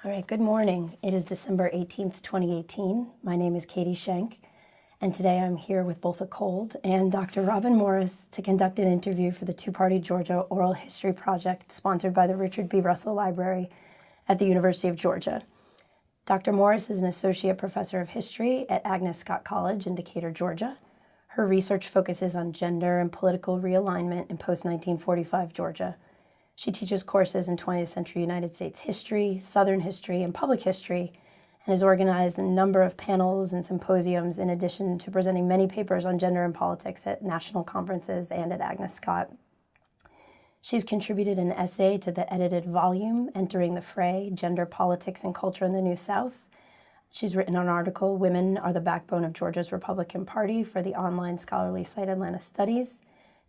All right, good morning. It is December 18th, 2018. My name is Katie Schank, and today I'm here with both a cold and Dr. Robin Morris to conduct an interview for the Two-Party Georgia Oral History Project sponsored by the Richard B. Russell Library at the University of Georgia. Dr. Morris is an associate professor of history at Agnes Scott College in Decatur, Georgia. Her research focuses on gender and political realignment in post-1945 Georgia. She teaches courses in 20th century United States history, Southern history, and public history, and has organized a number of panels and symposiums in addition to presenting many papers on gender and politics at national conferences and at Agnes Scott. She's contributed an essay to the edited volume, Entering the Fray, Gender, Politics, and Culture in the New South. She's written an article, Women Are the Backbone of Georgia's Republican Party, for the online scholarly site Atlanta Studies.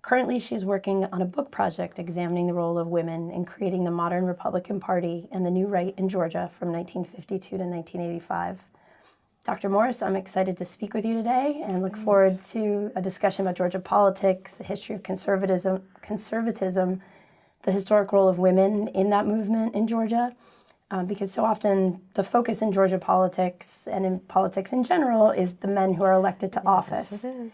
Currently, she is working on a book project examining the role of women in creating the modern Republican Party and the new right in Georgia from 1952 to 1985. Dr. Morris, I'm excited to speak with you today and look forward to a discussion about Georgia politics, the history of conservatism, the historic role of women in that movement in Georgia, because so often the focus in Georgia politics and in politics in general is the men who are elected to office. Yes, it is.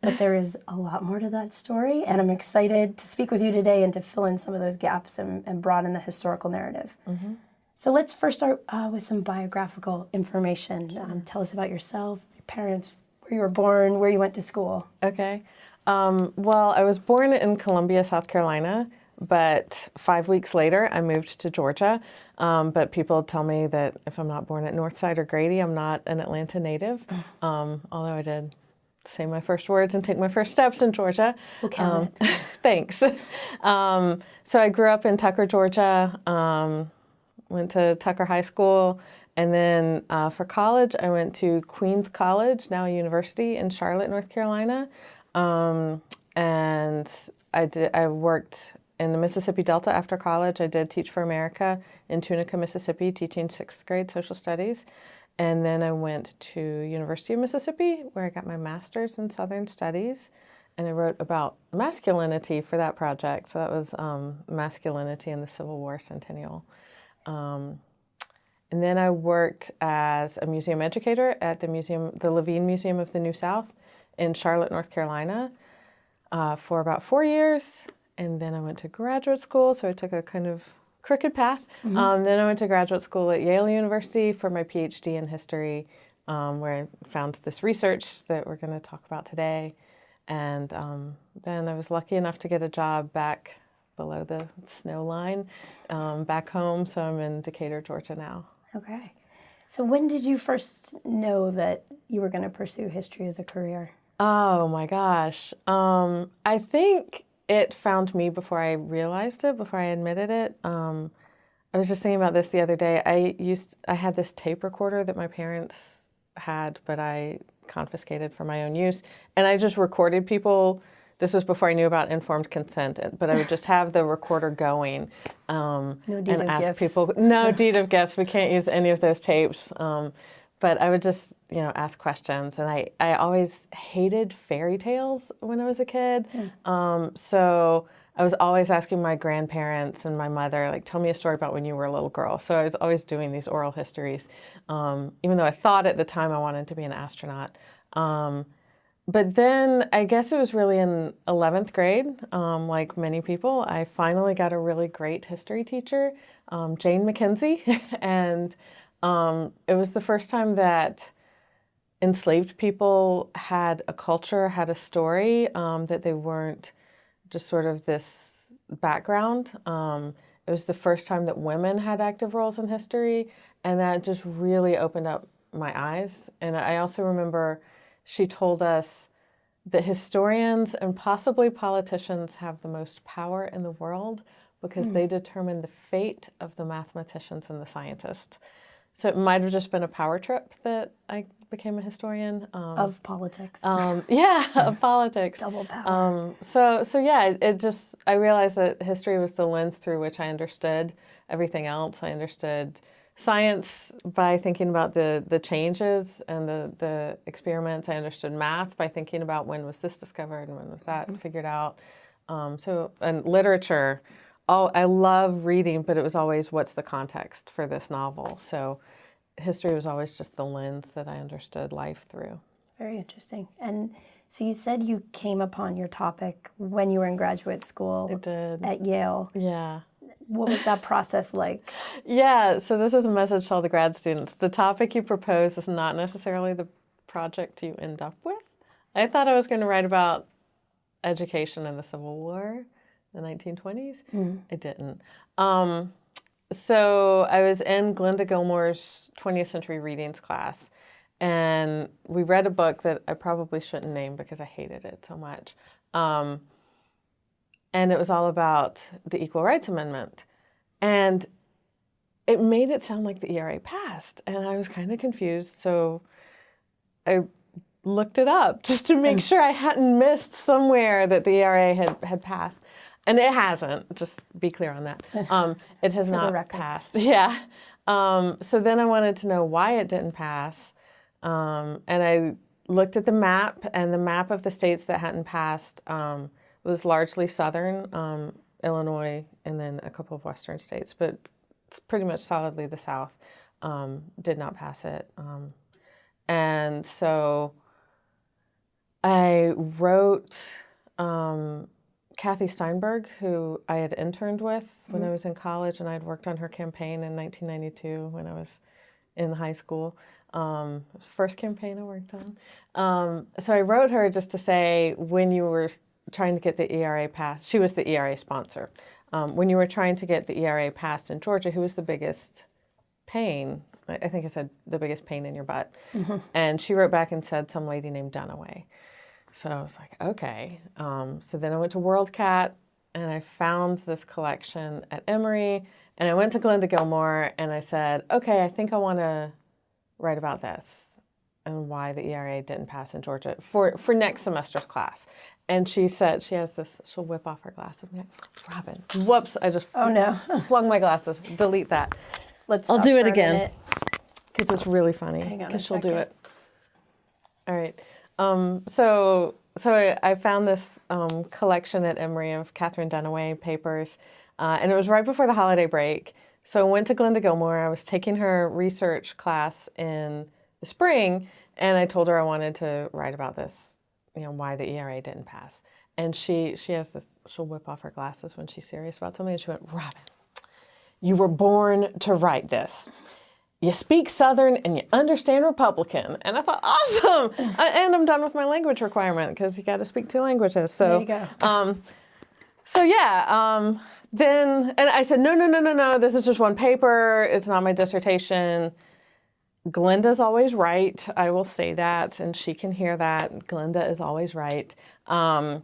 But there is a lot more to that story, and I'm excited to speak with you today and to fill in some of those gaps and broaden the historical narrative. Mm-hmm. So let's first start with some biographical information. Tell us about yourself, your parents, where you were born, where you went to school. Okay. Well, I was born in Columbia, South Carolina, but 5 weeks later I moved to Georgia. But people tell me that if I'm not born at Northside or Grady, I'm not an Atlanta native, although I did say my first words and take my first steps in Georgia. We'll count it. Thanks. So I grew up in Tucker, Georgia, went to Tucker High School, and then for college I went to Queens College, now a university in Charlotte, North Carolina, and I worked in the Mississippi Delta after college. I did Teach for America in Tunica, Mississippi, teaching 6th grade social studies. And then I went to University of Mississippi, where I got my master's in Southern Studies, and I wrote about masculinity for that project. So that was masculinity in the Civil War Centennial. And then I worked as a museum educator at the Levine Museum of the New South in Charlotte, North Carolina, for about 4 years. And then I went to graduate school, so I took a kind of crooked path. Mm-hmm. Then I went to graduate school at Yale University for my PhD in history, where I found this research that we're going to talk about today. And then I was lucky enough to get a job back below the snow line, back home. So I'm in Decatur, Georgia now. Okay. So when did you first know that you were going to pursue history as a career? Oh my gosh. I think it found me before I realized it, before I admitted it. I was just thinking about this the other day. I had this tape recorder that my parents had, but I confiscated for my own use. And I just recorded people. This was before I knew about informed consent, but I would just have the recorder going No deed and of ask gifts. people, no deed of gifts. We can't use any of those tapes. But I would just, ask questions. And I always hated fairy tales when I was a kid. So I was always asking my grandparents and my mother, like, tell me a story about when you were a little girl. So I was always doing these oral histories, even though I thought at the time I wanted to be an astronaut. But then I guess it was really in 11th grade, like many people, I finally got a really great history teacher, Jane McKenzie. And it was the first time that enslaved people had a culture, had a story, that they weren't just sort of this background. It was the first time that women had active roles in history, and that just really opened up my eyes. And I also remember she told us that historians and possibly politicians have the most power in the world because they determine the fate of the mathematicians and the scientists. So it might have just been a power trip that I became a historian. Of politics. Of politics. Double power. I realized that history was the lens through which I understood everything else. I understood science by thinking about the changes and the experiments. I understood math by thinking about when was this discovered and when was that figured out. And literature I love reading, but it was always, what's the context for this novel? So history was always just the lens that I understood life through. Very interesting. And so you said you came upon your topic when you were in graduate school. It did. At Yale. Yeah. What was that process like? Yeah, so this is a message to all the grad students. The topic you propose is not necessarily the project you end up with. I thought I was going to write about education in the Civil War, the 1920s. It didn't. So I was in Glenda Gilmore's 20th Century Readings class, and we read a book that I probably shouldn't name because I hated it so much. And it was all about the Equal Rights Amendment. And it made it sound like the ERA passed, and I was kind of confused, so I looked it up just to make sure I hadn't missed somewhere that the ERA had passed. And it hasn't, just be clear on that. It has not passed. Yeah. So then I wanted to know why it didn't pass. And I looked at the map, and the map of the states that hadn't passed was largely southern, Illinois, and then a couple of western states, but it's pretty much solidly the South did not pass it. And so I wrote Kathy Steinberg, who I had interned with when I was in college, and I'd worked on her campaign in 1992 when I was in high school. It was the first campaign I worked on. So I wrote her just to say, when you were trying to get the ERA passed, she was the ERA sponsor. When you were trying to get the ERA passed in Georgia, who was the biggest pain? I think I said the biggest pain in your butt. And she wrote back and said some lady named Dunaway. So I was like, okay. So then I went to WorldCat, and I found this collection at Emory, and I went to Glenda Gilmore, and I said, okay, I think I want to write about this and why the ERA didn't pass in Georgia for next semester's class. And she said, she'll whip off her glasses. Robin, whoops, I just flung my glasses. Delete that. I'll do it again because it's really funny. Because she'll do it. All right. So I found this collection at Emory of Catherine Dunaway papers, and it was right before the holiday break. So I went to Glenda Gilmore. I was taking her research class in the spring, and I told her I wanted to write about this, why the ERA didn't pass. And she has this, she'll whip off her glasses when she's serious about something, and she went, Robin, you were born to write this. You speak Southern and you understand Republican. And I thought, awesome! And I'm done with my language requirement because you got to speak 2 languages. So, there you go. Then, and I said, no, this is just one paper. It's not my dissertation. Glenda's always right. I will say that, and she can hear that. Glenda is always right. I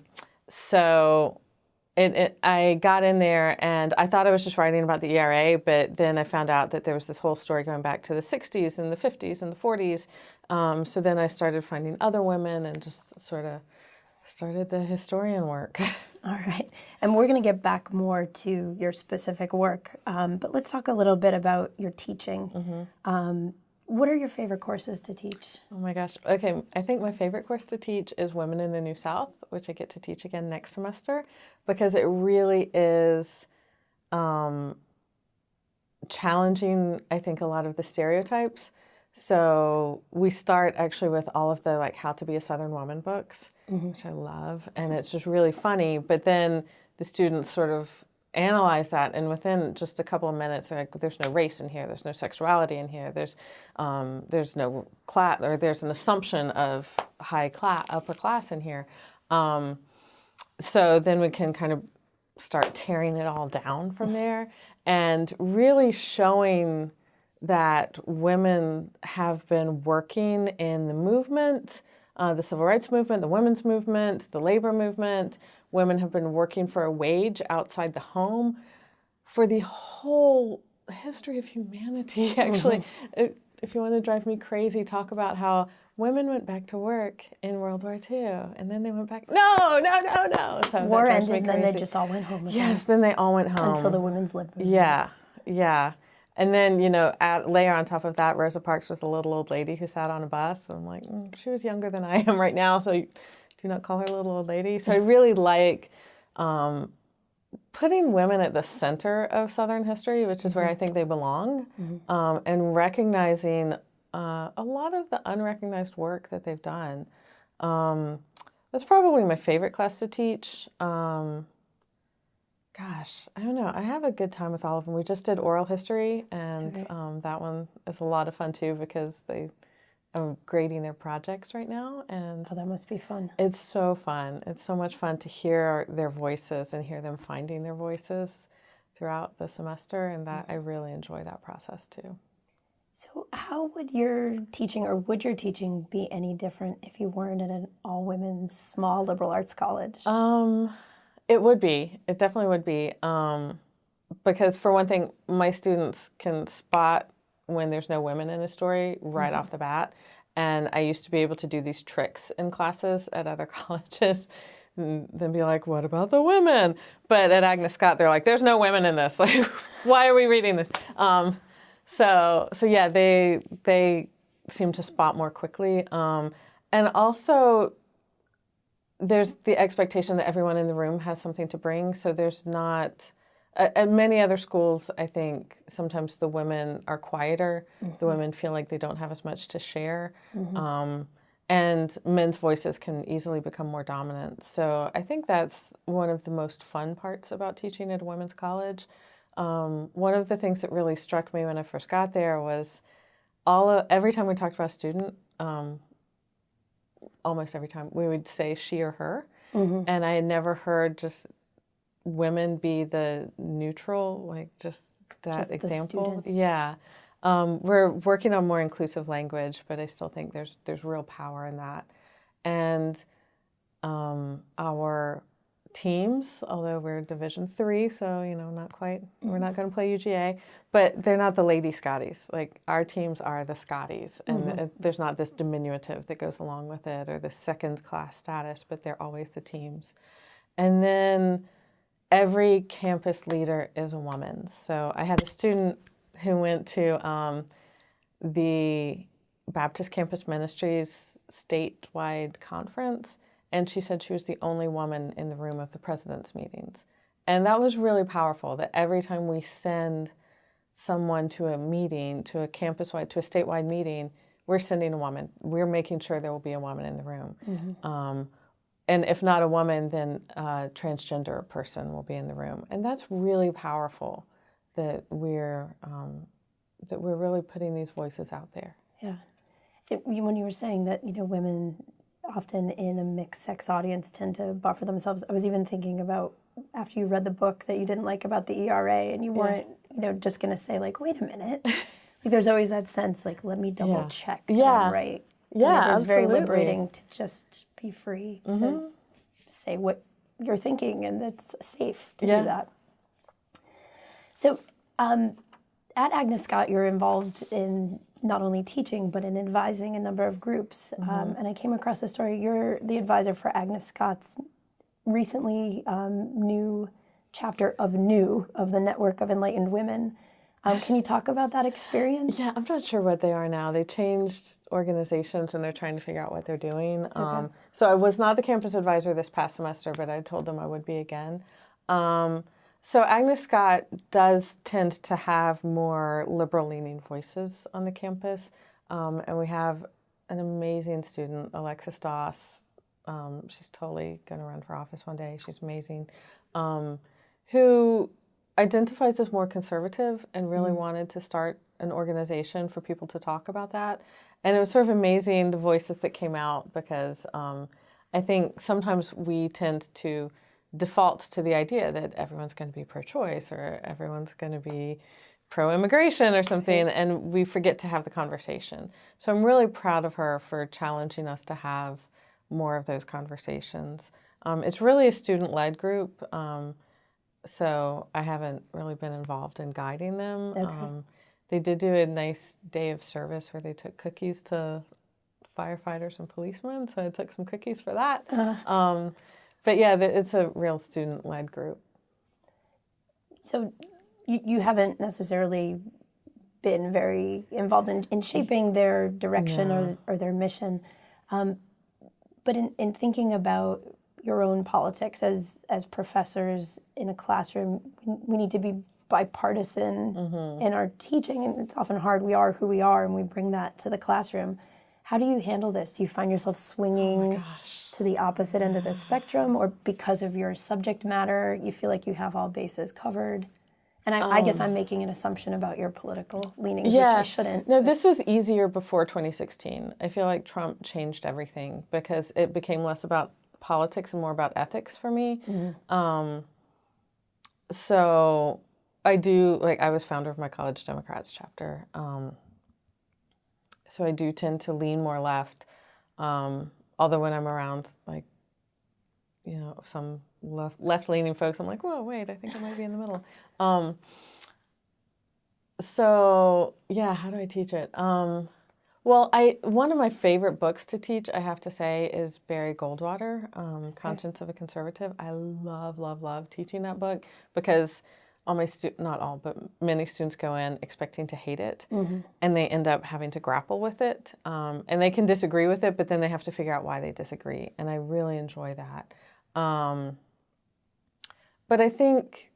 got in there, and I thought I was just writing about the ERA, but then I found out that there was this whole story going back to the 60s and the 50s and the 40s. So then I started finding other women and just sort of started the historian work. All right. And we're going to get back more to your specific work, but let's talk a little bit about your teaching. What are your favorite courses to teach? Oh my gosh. Okay, I think my favorite course to teach is Women in the New South, which I get to teach again next semester, because it really is challenging, I think, a lot of the stereotypes. So we start actually with all of the How to Be a Southern Woman books, which I love, and it's just really funny. But then the students sort of analyze that, and within just a couple of minutes, they're like, there's no race in here, there's no sexuality in here, there's no class, or there's an assumption of upper class in here. So then we can kind of start tearing it all down from there, and really showing that women have been working in the movement, the civil rights movement, the women's movement, the labor movement. Women have been working for a wage outside the home for the whole history of humanity, actually. If you want to drive me crazy, talk about how women went back to work in World War II, and then they went back. No. So war ended, and then they just all went home again. Yes, then they all went home. Until the women's lib movement. Yeah. And then, layer on top of that, Rosa Parks was a little old lady who sat on a bus. I'm like, she was younger than I am right now, so do not call her little old lady. So I really like putting women at the center of Southern history, which is where I think they belong, and recognizing a lot of the unrecognized work that they've done. That's probably my favorite class to teach. Gosh, I don't know. I have a good time with all of them. We just did oral history, and that one is a lot of fun too because they are grading their projects right now. And Oh, that must be fun. it's so fun. It's so much fun to hear their voices and hear them finding their voices throughout the semester, and that I really enjoy that process too. So how would your teaching be any different if you weren't at an all-women's small liberal arts college? It would be. It definitely would be. Because for one thing, my students can spot when there's no women in a story right off the bat. And I used to be able to do these tricks in classes at other colleges and then be like, what about the women? But at Agnes Scott, they're like, there's no women in this. Like, why are we reading this? So yeah, they seem to spot more quickly. And also, there's the expectation that everyone in the room has something to bring. So there's not, at many other schools, I think sometimes the women are quieter. The women feel like they don't have as much to share. And men's voices can easily become more dominant. So I think that's one of the most fun parts about teaching at a women's college. One of the things that really struck me when I first got there was every time we talked about a student, almost every time we would say she or her, and I had never heard just women be the neutral, like just that Just the example. students. Yeah, we're working on more inclusive language, but I still think there's real power in that. And our teams, although we're Division III, so not quite, we're not going to play UGA, but they're not the Lady Scotties. Like our teams are the Scotties, and there's not this diminutive that goes along with it or the second class status, but they're always the teams. And then every campus leader is a woman. So I had a student who went to the Baptist Campus Ministries statewide conference, and she said she was the only woman in the room of the president's meetings. And that was really powerful, that every time we send someone to a meeting, to a campus-wide, to a statewide meeting, we're sending a woman. We're making sure there will be a woman in the room. And if not a woman, then a transgender person will be in the room. And that's really powerful, that we're really putting these voices out there. Yeah. When you were saying that, women often in a mixed sex audience tend to buffer themselves, I was even thinking about after you read the book that you didn't like about the ERA, and you weren't, just going to say like, wait a minute. Like there's always that sense like, let me double check that I'm right. Yeah, and it is very absolutely. liberating to just be free to say what you're thinking, and it's safe to do that. So at Agnes Scott, you're involved in not only teaching, but in advising a number of groups. And I came across a story. You're the advisor for Agnes Scott's recently new chapter of the Network of Enlightened Women. Can you talk about that experience? Yeah, I'm not sure what they are now. They changed organizations and they're trying to figure out what they're doing. So I was not the campus advisor this past semester, but I told them I would be again. So Agnes Scott does tend to have more liberal-leaning voices on the campus. And we have an amazing student, Alexis Doss. She's totally going to run for office one day. She's amazing. Who identifies as more conservative and really wanted to start an organization for people to talk about that. And it was sort of amazing, the voices that came out, because I think sometimes we tend to default to the idea that everyone's going to be pro-choice or everyone's going to be pro-immigration or something, and we forget to have the conversation. So I'm really proud of her for challenging us to have more of those conversations. It's really a student-led group, so I haven't really been involved in guiding them. They did do a nice day of service where they took cookies to firefighters and policemen, so I took some cookies for that. But yeah, it's a real student-led group. So you haven't necessarily been very involved in shaping their direction or their mission. But in thinking about your own politics as professors in a classroom. We need to be bipartisan in our teaching, and it's often hard. We are who we are, and we bring that to the classroom. How do you handle this? Do you find yourself swinging to the opposite end of the spectrum, or because of your subject matter, you feel like you have all bases covered? And I guess I'm making an assumption about your political leanings, which I shouldn't. No, this was easier before 2016. I feel like Trump changed everything because it became less about politics and more about ethics for me. So I do, like, I was founder of my college Democrats chapter. So I do tend to lean more left. Although when I'm around, like, you know, some left-leaning folks, I'm like, whoa, wait, I think I might be in the middle. So yeah, how do I teach it? Well, one of my favorite books to teach, I have to say, is Barry Goldwater, Conscience of a Conservative. I love, love, love teaching that book because all my not all, but many students go in expecting to hate it, and they end up having to grapple with it, and they can disagree with it, but then they have to figure out why they disagree, and I really enjoy that. But I think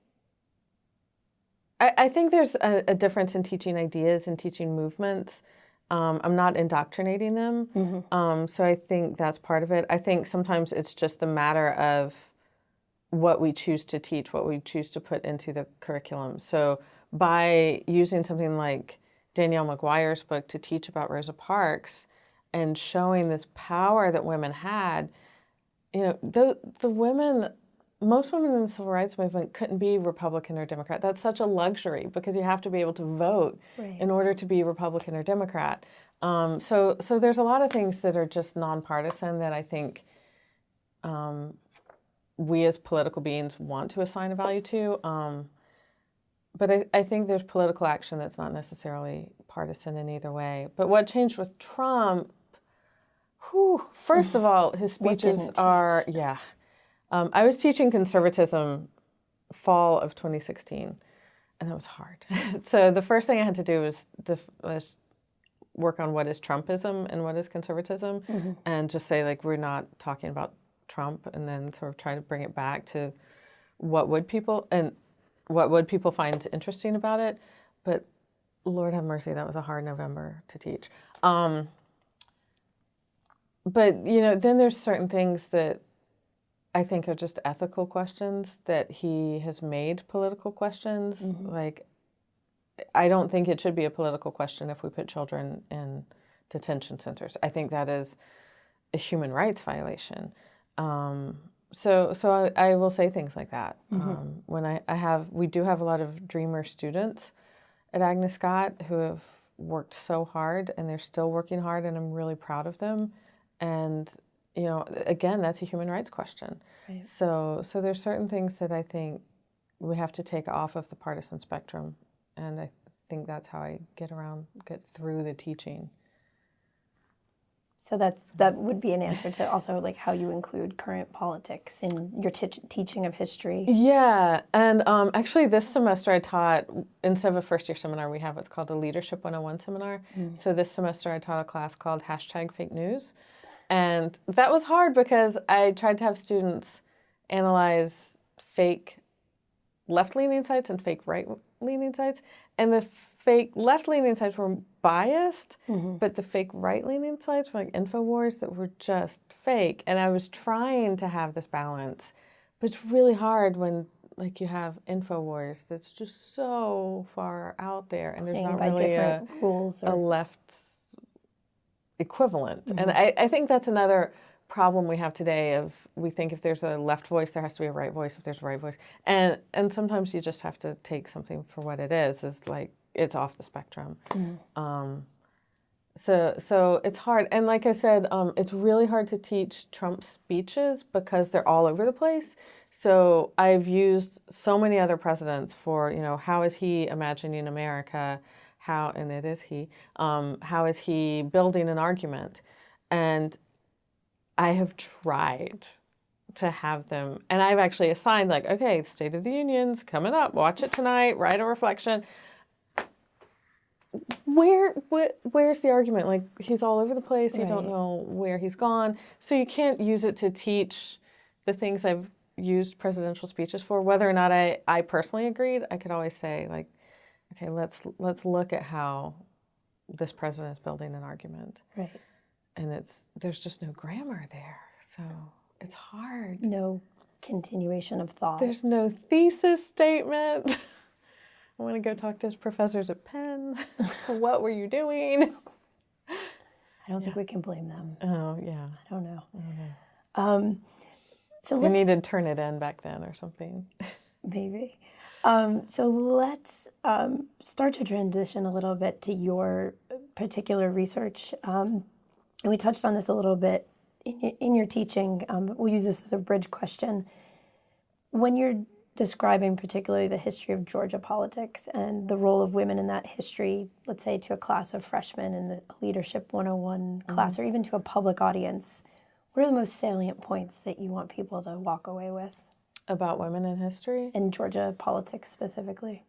there's a difference in teaching ideas and teaching movements. I'm not indoctrinating them, so I think that's part of it. I think sometimes it's just the matter of what we choose to teach, what we choose to put into the curriculum. So by using something like Danielle McGuire's book to teach about Rosa Parks and showing this power that women had, you know, the women, most women in the civil rights movement couldn't be Republican or Democrat. That's such a luxury because you have to be able to vote in order to be Republican or Democrat. So there's a lot of things that are just nonpartisan that I think we as political beings want to assign a value to. But I think there's political action that's not necessarily partisan in either way. But what changed with Trump, first of all, his speeches are, I was teaching conservatism fall of 2016, and that was hard. So the first thing I had to do was work on what is Trumpism and what is conservatism, and just say, like, we're not talking about Trump, and then sort of try to bring it back to what would people find interesting about it. But Lord have mercy, that was a hard November to teach. But, you know, then there's certain things that I think are just ethical questions that he has made political questions. Like, I don't think it should be a political question if we put children in detention centers. I think that is a human rights violation. So I will say things like that. When we do have a lot of dreamer students at Agnes Scott who have worked so hard, and they're still working hard, and I'm really proud of them. And, you know, again, that's a human rights question. Right. So there's certain things that I think we have to take off of the partisan spectrum, and I think that's how I get through the teaching. So that would be an answer to also, like, how you include current politics in your teaching of history. Yeah, and actually this semester I taught, instead of a first-year seminar, we have what's called a Leadership 101 seminar. So this semester I taught a class called #FakeNews. And that was hard because I tried to have students analyze fake left-leaning sites and fake right-leaning sites. And the fake left-leaning sites were biased, but the fake right-leaning sites were like InfoWars that were just fake. And I was trying to have this balance, but it's really hard when, like, you have InfoWars that's just so far out there, and there's not really a left equivalent. And I think that's another problem we have today of, we think if there's a left voice, there has to be a right voice if there's a right voice. And sometimes you just have to take something for what it is like, it's off the spectrum. So it's hard. And like I said, it's really hard to teach Trump speeches because they're all over the place. So I've used so many other presidents for, you know, how is he imagining America? And it is he, how is he building an argument? And I have tried to have them, and I've actually assigned, like, okay, State of the Union's coming up, watch it tonight, write a reflection. Where's the argument? Like, he's all over the place. You don't know where he's gone. So you can't use it to teach the things I've used presidential speeches for, whether or not I personally agreed, I could always say, like, okay, let's look at how this president is building an argument. Right. And there's just no grammar there. So it's hard. No continuation of thought. There's no thesis statement. I want to go talk to his professors at Penn. What were you doing? I don't think we can blame them. Oh, yeah. I don't know. Okay. So we needed Turnitin back then or something. Maybe. So let's start to transition a little bit to your particular research. And we touched on this a little bit in your teaching. But we'll use this as a bridge question. When you're describing particularly the history of Georgia politics and the role of women in that history, let's say to a class of freshmen in a Leadership 101 class, or even to a public audience, what are the most salient points that you want people to walk away with? About women in history? In Georgia politics specifically?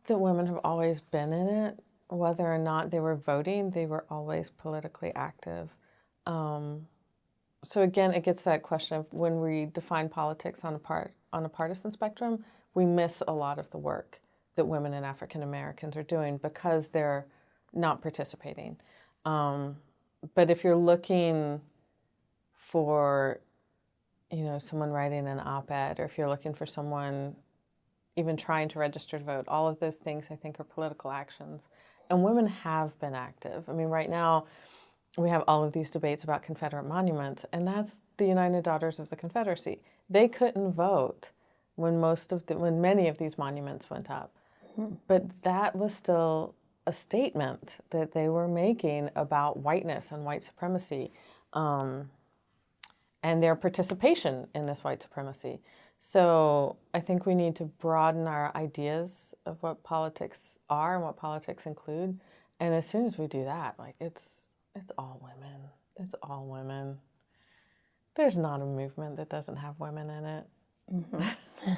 That women have always been in it. Whether or not they were voting, they were always politically active. So again, it gets that question of when we define politics on a partisan spectrum, we miss a lot of the work that women and African Americans are doing because they're not participating. But if you're looking for, someone writing an op-ed, or if you're looking for someone even trying to register to vote, all of those things I think are political actions. And women have been active. I mean, right now we have all of these debates about Confederate monuments, and that's the United Daughters of the Confederacy. They couldn't vote when many of these monuments went up. Mm-hmm. But that was still a statement that they were making about whiteness and white supremacy, and their participation in this white supremacy. So I think we need to broaden our ideas of what politics are and what politics include. And as soon as we do that, it's all women. It's all women. There's not a movement that doesn't have women in it. Mm-hmm.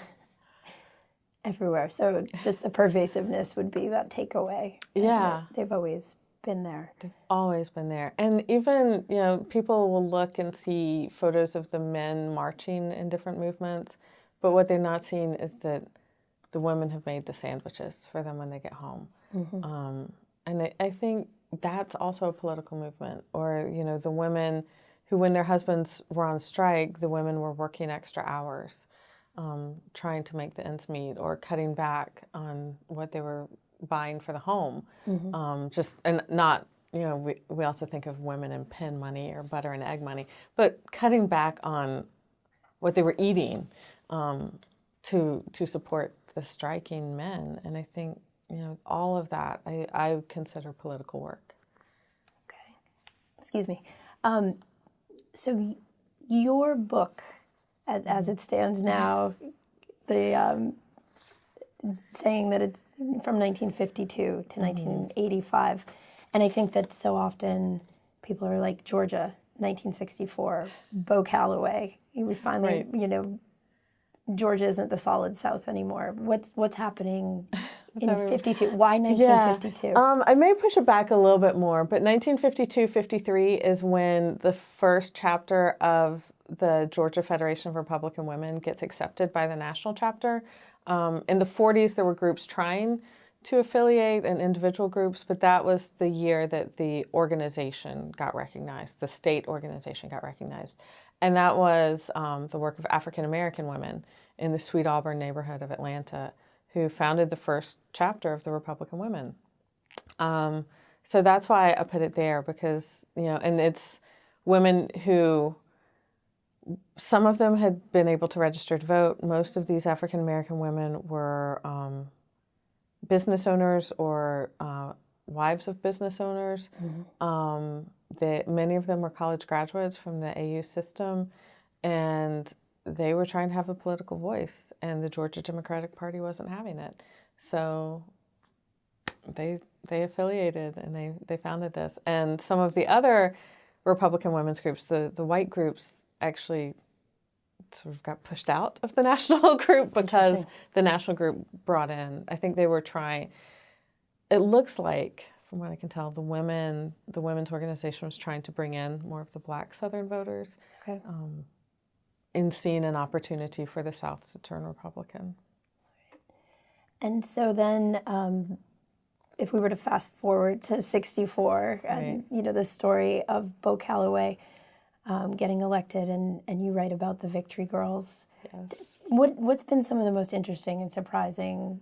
Everywhere. So just the pervasiveness would be that takeaway. Yeah. They've always been there. They've always been there. And even, people will look and see photos of the men marching in different movements, but what they're not seeing is that the women have made the sandwiches for them when they get home. Mm-hmm. And I think that's also a political movement. Or, the women who, when their husbands were on strike, the women were working extra hours, trying to make the ends meet, or cutting back on what they were buying for the home. Mm-hmm. And not, we also think of women in pin money or butter and egg money, but cutting back on what they were eating to support the striking men. And I think, all of that I consider political work. Okay. Excuse me. So your book, as it stands now, the saying that it's from 1952 to 1985. And I think that so often people are like, Georgia, 1964, Bo Callaway. We finally, Georgia isn't the solid South anymore. What's happening in 52? Why 1952? Yeah. I may push it back a little bit more, but 1952-53 is when the first chapter of the Georgia Federation of Republican Women gets accepted by the national chapter. In the 40s, there were groups trying to affiliate and individual groups, but that was the year that the organization got recognized, the state organization got recognized. And that was the work of African American women in the Sweet Auburn neighborhood of Atlanta, who founded the first chapter of the Republican Women. So that's why I put it there, because, and it's women who, some of them had been able to register to vote. Most of these African American women were business owners or wives of business owners. Mm-hmm. Many of them were college graduates from the AU system, and they were trying to have a political voice, and the Georgia Democratic Party wasn't having it. So they affiliated, and they founded this. And some of the other Republican women's groups, the white groups, actually sort of got pushed out of the national group because the national group brought in, I think they were trying, it looks like, from what I can tell, the women's organization was trying to bring in more of the Black Southern voters. Okay. in seeing an opportunity for the South to turn Republican. And so then, if we were to fast forward to 64, and the story of Bo Callaway getting elected, and you write about the Victory Girls. Yes. What's been some of the most interesting and surprising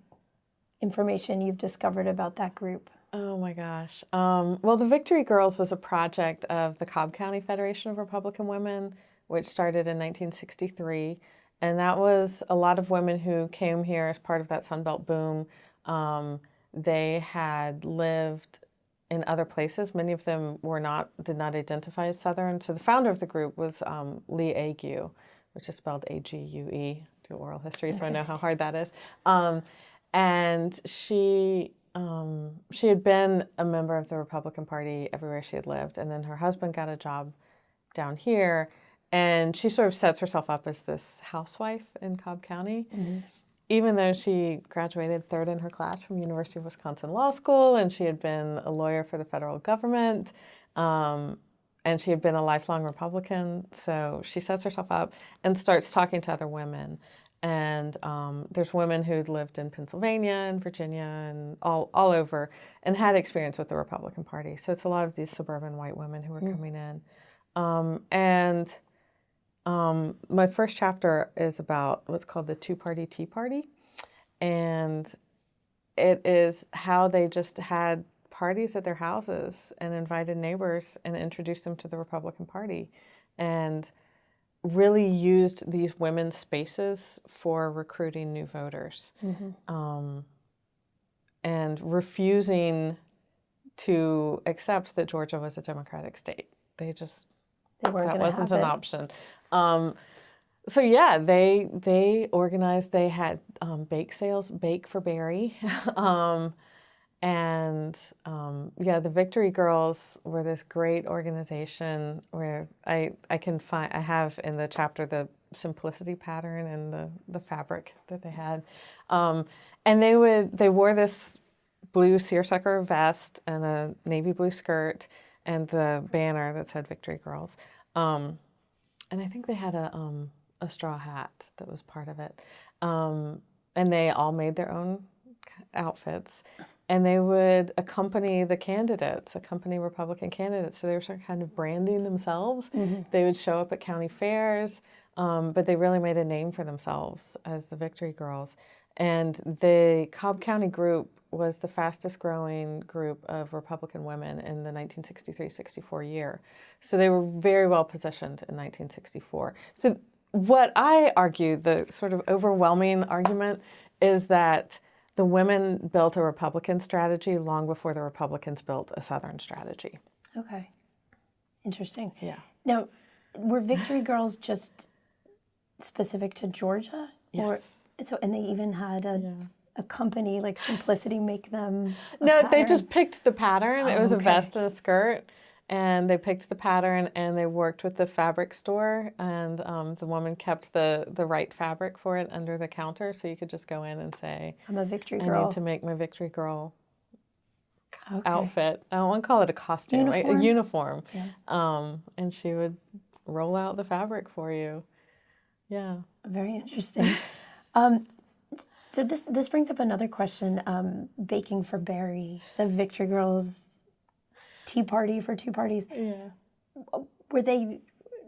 information you've discovered about that group? Oh my gosh. Well, the Victory Girls was a project of the Cobb County Federation of Republican Women, which started in 1963. And that was a lot of women who came here as part of that Sunbelt boom. They had lived in other places. Many of them did not identify as Southern. So the founder of the group was Lee Ague, which is spelled A-G-U-E, do oral history, so I know how hard that is. And she had been a member of the Republican Party everywhere she had lived, and then her husband got a job down here, and she sort of sets herself up as this housewife in Cobb County, even though she graduated third in her class from University of Wisconsin Law School, and she had been a lawyer for the federal government, and she had been a lifelong Republican. So she sets herself up and starts talking to other women. And there's women who'd lived in Pennsylvania and Virginia and all over and had experience with the Republican Party. So it's a lot of these suburban white women who were coming in. My first chapter is about what's called the two-party Tea Party. And it is how they just had parties at their houses and invited neighbors and introduced them to the Republican Party. And really used these women's spaces for recruiting new voters, and refusing to accept that Georgia was a Democratic state. That wasn't an option. So yeah, they organized. They had bake sales, Bake for Berry, and the Victory Girls were this great organization where I have in the chapter the simplicity pattern and the fabric that they had, and they wore this blue seersucker vest and a navy blue skirt and the banner that said Victory Girls, and I think they had a straw hat that was part of it, and they all made their own outfits. And they would accompany Republican candidates. So they were sort of kind of branding themselves. They would show up at county fairs, but they really made a name for themselves as the Victory Girls. And the Cobb County group was the fastest growing group of Republican women in the 1963-64 year. So they were very well positioned in 1964. So what I argue, the sort of overwhelming argument, is that the women built a Republican strategy long before the Republicans built a Southern strategy. Okay. Interesting. Yeah. Now, were Victory Girls just specific to Georgia? Yes. And they even had a company like Simplicity make them No, pattern? they just picked the pattern. Oh, it was okay. a vest and a skirt. And they picked the pattern, and they worked with the fabric store, and the woman kept the right fabric for it under the counter, so you could just go in and say, I'm a Victory Girl. I need to make my Victory Girl outfit. I don't want to call it a costume, Uniform? a uniform. Yeah. And she would roll out the fabric for you. Yeah. Very interesting. So this brings up another question, Baking for Berry, the Victory Girls tea party for two parties. Yeah. Were they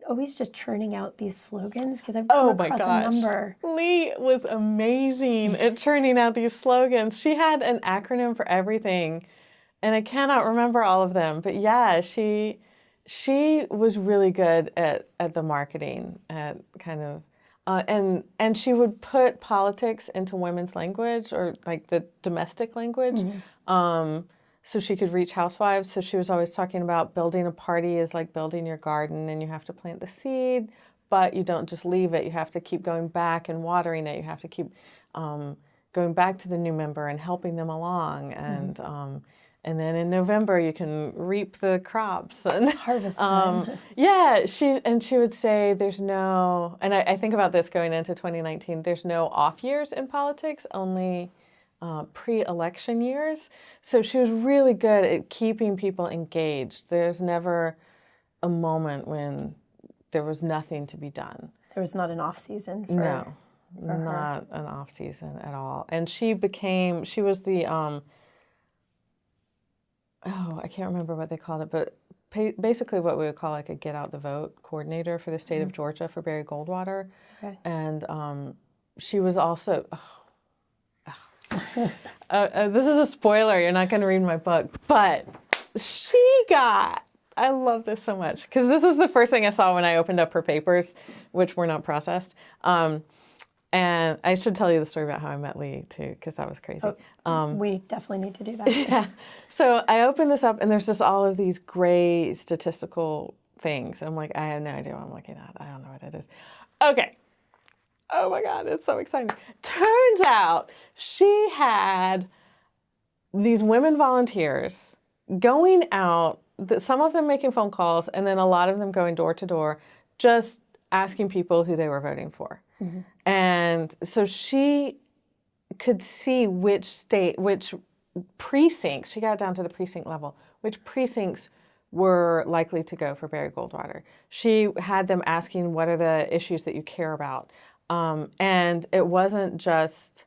always just churning out these slogans? Because I've come across a number. Lee was amazing at churning out these slogans. She had an acronym for everything, and I cannot remember all of them. But yeah, she was really good at the marketing, at kind of, and she would put politics into women's language, or like the domestic language. So she could reach housewives. So she was always talking about building a party is like building your garden, and you have to plant the seed, but you don't just leave it. You have to keep going back and watering it. You have to keep going back to the new member and helping them along. And then in November you can reap the crops and harvest time. Yeah, she would say there's no, and I think about this going into 2019. There's no off years in politics, only pre-election years. So she was really good at keeping people engaged. There's never a moment when there was nothing to be done. There was not an off season for No, for her. not an off season at all. And she was the, I can't remember what they called it, but basically what we would call like a get out the vote coordinator for the state of Georgia for Barry Goldwater. Okay. And she was also, this is a spoiler, you're not going to read my book, but I love this so much because this was the first thing I saw when I opened up her papers, which were not processed. And I should tell you the story about how I met Lee too, because that was crazy. We definitely need to do that. Yeah. So I opened this up and there's just all of these gray statistical things. I'm like, I have no idea what I'm looking at. I don't know what it is. Okay. Oh my God, it's so exciting. Turns out she had these women volunteers going out, some of them making phone calls, and then a lot of them going door to door, just asking people who they were voting for. Mm-hmm. And so she could see which precincts, she got down to the precinct level, which precincts were likely to go for Barry Goldwater. She had them asking, what are the issues that you care about? And it wasn't just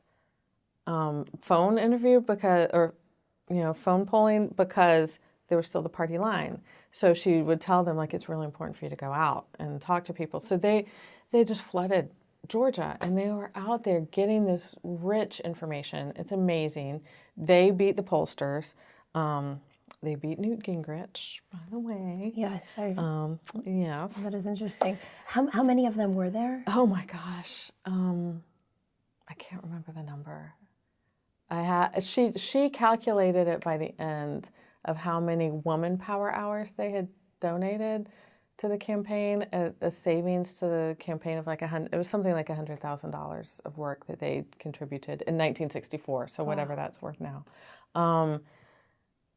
phone interview phone polling, because there was still the party line. So she would tell them, like, it's really important for you to go out and talk to people. So they just flooded Georgia, and they were out there getting this rich information. It's amazing. They beat the pollsters. They beat Newt Gingrich, by the way. Yes. Yes. That is interesting. How many of them were there? Oh my gosh. I can't remember the number. She calculated it by the end of how many woman power hours they had donated to the campaign, a savings to the campaign of it was something like $100,000 of work that they contributed in 1964. So whatever that's worth now.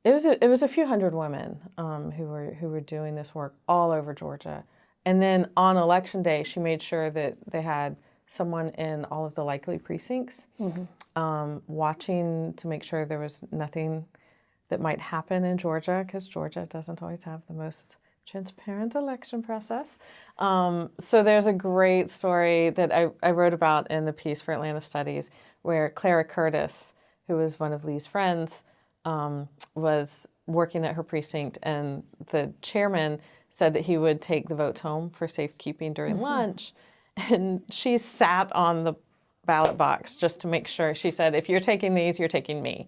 It was a few hundred women who were doing this work all over Georgia. And then on election day, she made sure that they had someone in all of the likely precincts, watching to make sure there was nothing that might happen in Georgia, because Georgia doesn't always have the most transparent election process. So there's a great story that I wrote about in the piece for Atlanta Studies, where Clara Curtis, who was one of Lee's friends, was working at her precinct, and the chairman said that he would take the votes home for safekeeping during lunch. And she sat on the ballot box just to make sure. She said, if you're taking these, you're taking me.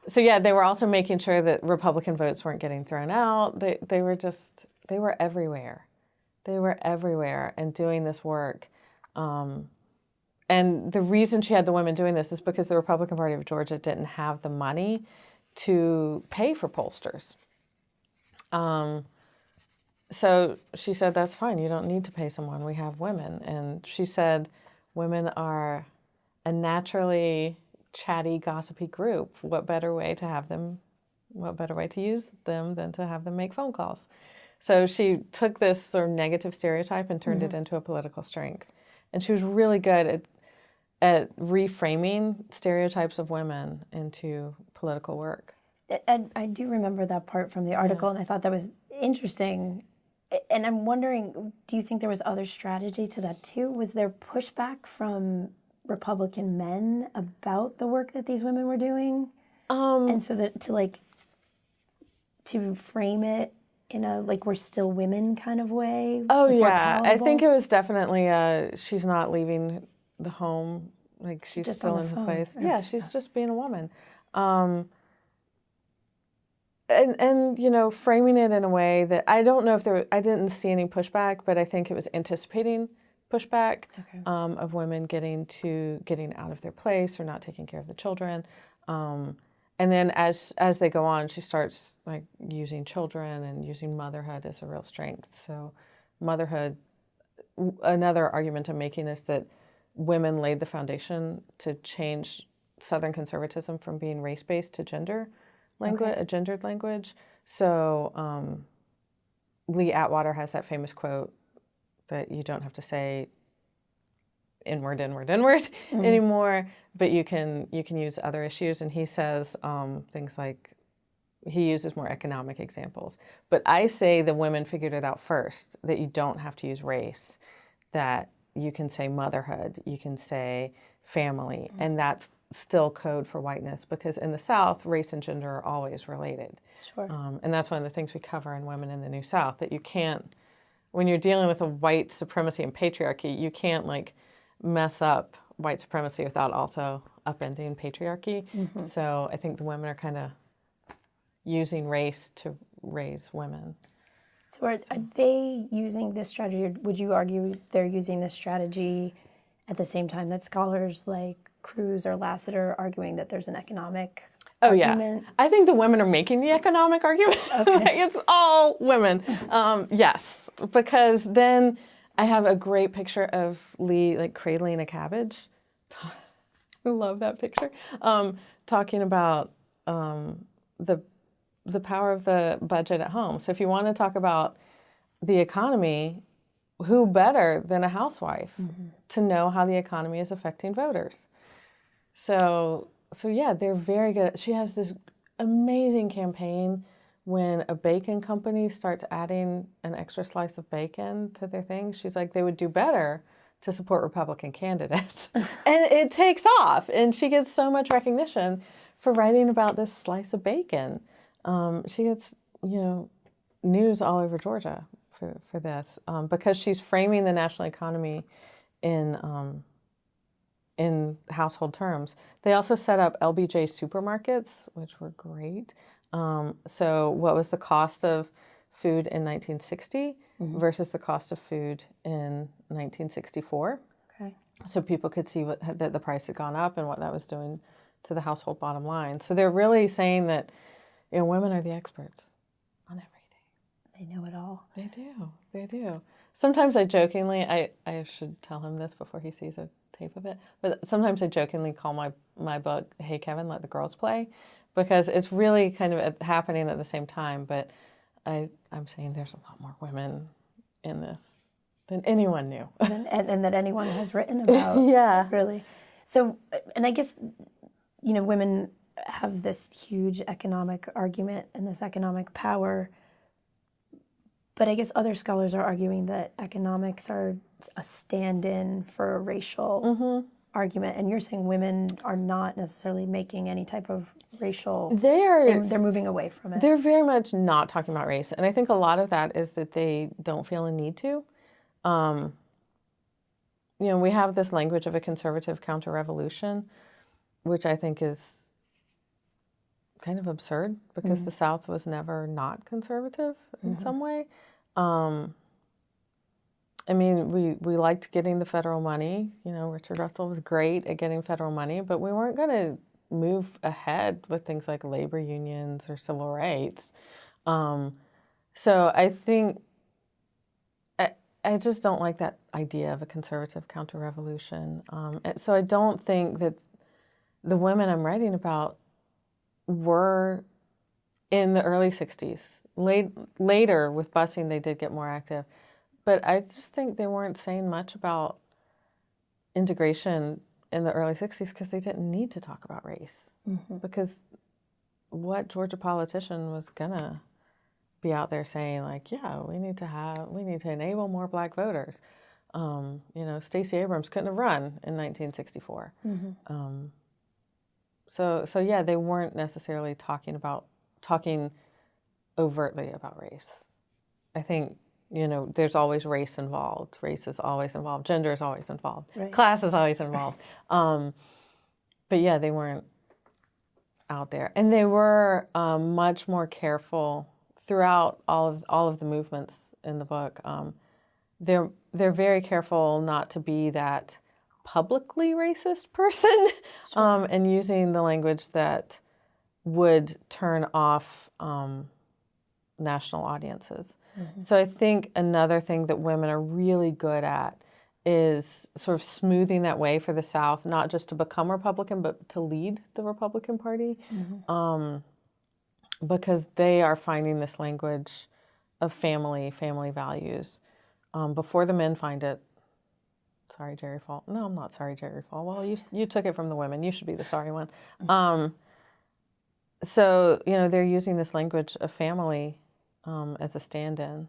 So yeah, they were also making sure that Republican votes weren't getting thrown out. They were everywhere. They were everywhere and doing this work. And the reason she had the women doing this is because the Republican Party of Georgia didn't have the money to pay for pollsters. So she said, that's fine. You don't need to pay someone. We have women. And she said, women are a naturally chatty, gossipy group. What better way to use them than to have them make phone calls? So she took this sort of negative stereotype and turned it into a political strength. And she was really good at reframing stereotypes of women into political work. I do remember that part from the article, and I thought that was interesting. And I'm wondering, do you think there was other strategy to that too? Was there pushback from Republican men about the work that these women were doing? And so that to frame it in a we're still women kind of way? Oh yeah, I think it was definitely she's not leaving the home, she's just still in her place. Yeah, she's just being a woman. And framing it in a way that I don't know if I didn't see any pushback, but I think it was anticipating pushback of women getting out of their place or not taking care of the children. And then as they go on, she starts using children and using motherhood as a real strength. So motherhood, another argument I'm making is that women laid the foundation to change Southern conservatism from being race-based to gender language, a gendered language. So Lee Atwater has that famous quote that you don't have to say inward anymore, but you can use other issues. And he says things like, he uses more economic examples. But I say the women figured it out first, that you don't have to use race that you can say motherhood, you can say family, and that's still code for whiteness, because in the South, race and gender are always related. Sure. And that's one of the things we cover in Women in the New South, that you can't, when you're dealing with a white supremacy and patriarchy, you can't like mess up white supremacy without also upending patriarchy. So I think the women are kind of using race to raise women. So are they using this strategy, or would you argue they're using this strategy at the same time that scholars like Cruz or Lassiter are arguing that there's an economic argument? Yeah. I think the women are making the economic argument. Okay. It's all women. Yes, because then I have a great picture of Lee like cradling a cabbage. I love that picture. Talking about the power of the budget at home. So if you want to talk about the economy, who better than a housewife to know how the economy is affecting voters? So yeah, they're very good. She has this amazing campaign when a bacon company starts adding an extra slice of bacon to their thing. She's like, they would do better to support Republican candidates. And it takes off. And she gets so much recognition for writing about this slice of bacon. She gets, news all over Georgia for this, because she's framing the national economy in household terms. They also set up LBJ supermarkets, which were great. So what was the cost of food in 1960 versus the cost of food in 1964? Okay. So people could see that the price had gone up and what that was doing to the household bottom line. So they're really saying that women are the experts on everything. They know it all. They do. They do. Sometimes I jokingly, I should tell him this before he sees a tape of it, but sometimes I jokingly call my book, Hey Kevin, Let the Girls Play, because it's really kind of happening at the same time, but I'm saying there's a lot more women in this than anyone knew. and that anyone has written about. Yeah. Really. So, and I guess, women have this huge economic argument and this economic power, but I guess other scholars are arguing that economics are a stand-in for a racial argument, and you're saying women are not necessarily making any type of racial... They're moving away from it. They're very much not talking about race, and I think a lot of that is that they don't feel a need to. We have this language of a conservative counter-revolution, which I think is kind of absurd, because the South was never not conservative in some way. We liked getting the federal money. Richard Russell was great at getting federal money, but we weren't going to move ahead with things like labor unions or civil rights. So I think I just don't like that idea of a conservative counter-revolution. So I don't think that the women I'm writing about were in the early 60s. Later, with busing, they did get more active. But I just think they weren't saying much about integration in the early 60s because they didn't need to talk about race. Because what Georgia politician was going to be out there saying, like, yeah, we need to enable more black voters. Stacey Abrams couldn't have run in 1964. So yeah, they weren't necessarily talking overtly about race. I think, there's always race involved. Race is always involved. Gender is always involved. Right. Class is always involved. But yeah, they weren't out there. And they were much more careful throughout all of the movements in the book. They're very careful not to be that publicly racist person, and using the language that would turn off national audiences. So I think another thing that women are really good at is sort of smoothing that way for the South, not just to become Republican, but to lead the Republican Party, because they are finding this language of family values, before the men find it. Sorry, Jerry Fall. No, I'm not sorry, Jerry Fall. Well, you took it from the women. You should be the sorry one. So, they're using this language of family as a stand-in.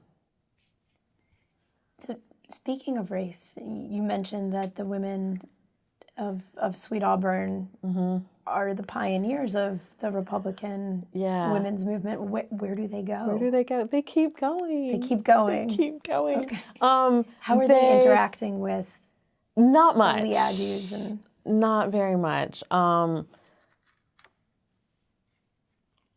So Speaking of race, you mentioned that the women of Sweet Auburn are the pioneers of the Republican women's movement. Where do they go? Where do they go? They keep going. They keep going. They keep going. Okay. How are they interacting with not much. the Aggies and not very much.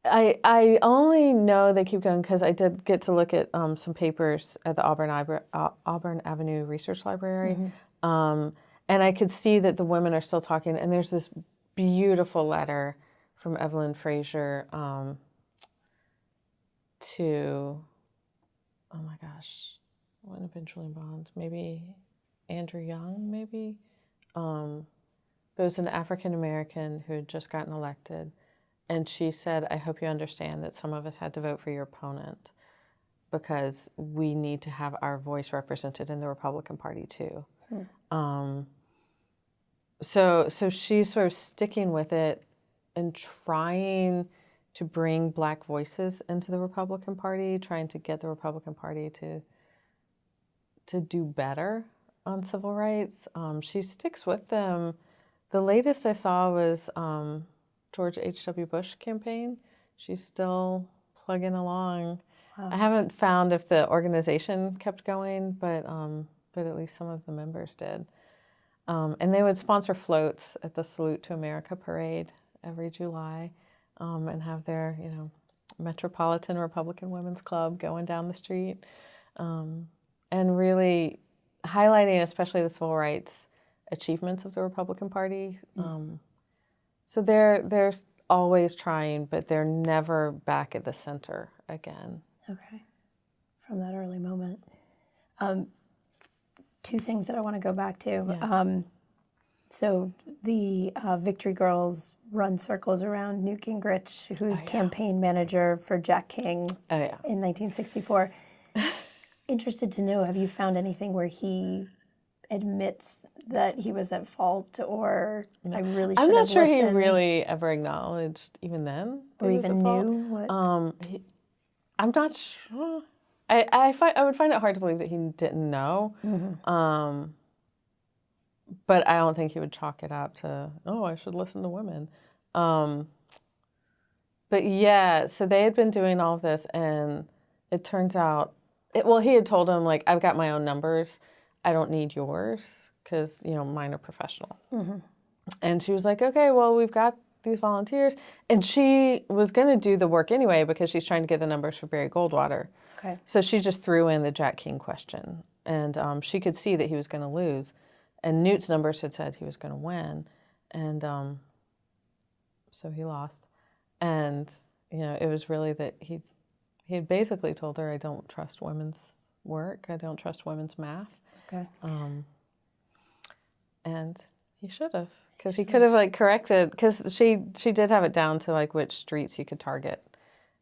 I only know they keep going because I did get to look at some papers at the Auburn Avenue Research Library, and I could see that the women are still talking. And there's this beautiful letter from Evelyn Frazier to, oh my gosh, it wouldn't have been Julian Bond, maybe Andrew Young, maybe. But it was an African American who had just gotten elected. And she said, I hope you understand that some of us had to vote for your opponent because we need to have our voice represented in the Republican Party too. So she's sort of sticking with it and trying to bring Black voices into the Republican Party, trying to get the Republican Party to do better on civil rights. She sticks with them. The latest I saw was George H.W. Bush campaign. She's still plugging along. Wow. I haven't found if the organization kept going, but at least some of the members did. And they would sponsor floats at the Salute to America parade every July, and have their, Metropolitan Republican Women's Club going down the street, and really highlighting especially the civil rights achievements of the Republican Party. So they're always trying, but they're never back at the center again. Okay, from that early moment. Two things that I want to go back to. Yeah. So the Victory Girls run circles around Newt Gingrich, who's campaign manager for Jack King in 1964. Interested to know, have you found anything where he admits that he was at fault, or I really should have listened? I'm not sure he really ever acknowledged, even then, or even knew what. I'm not sure. I would find it hard to believe that he didn't know. But I don't think he would chalk it up to, I should listen to women. But yeah, so they had been doing all of this, and it turns out, he had told him, like, I've got my own numbers. I don't need yours because, mine are professional. And she was like, okay, well, we've got these volunteers. And she was going to do the work anyway because she's trying to get the numbers for Barry Goldwater. Okay. So she just threw in the Jack King question. And she could see that he was going to lose. And Newt's numbers had said he was going to win. And so he lost. And, it was really that he had basically told her, I don't trust women's work. I don't trust women's math. Okay. And he should have, because he could have corrected, because she did have it down to which streets you could target.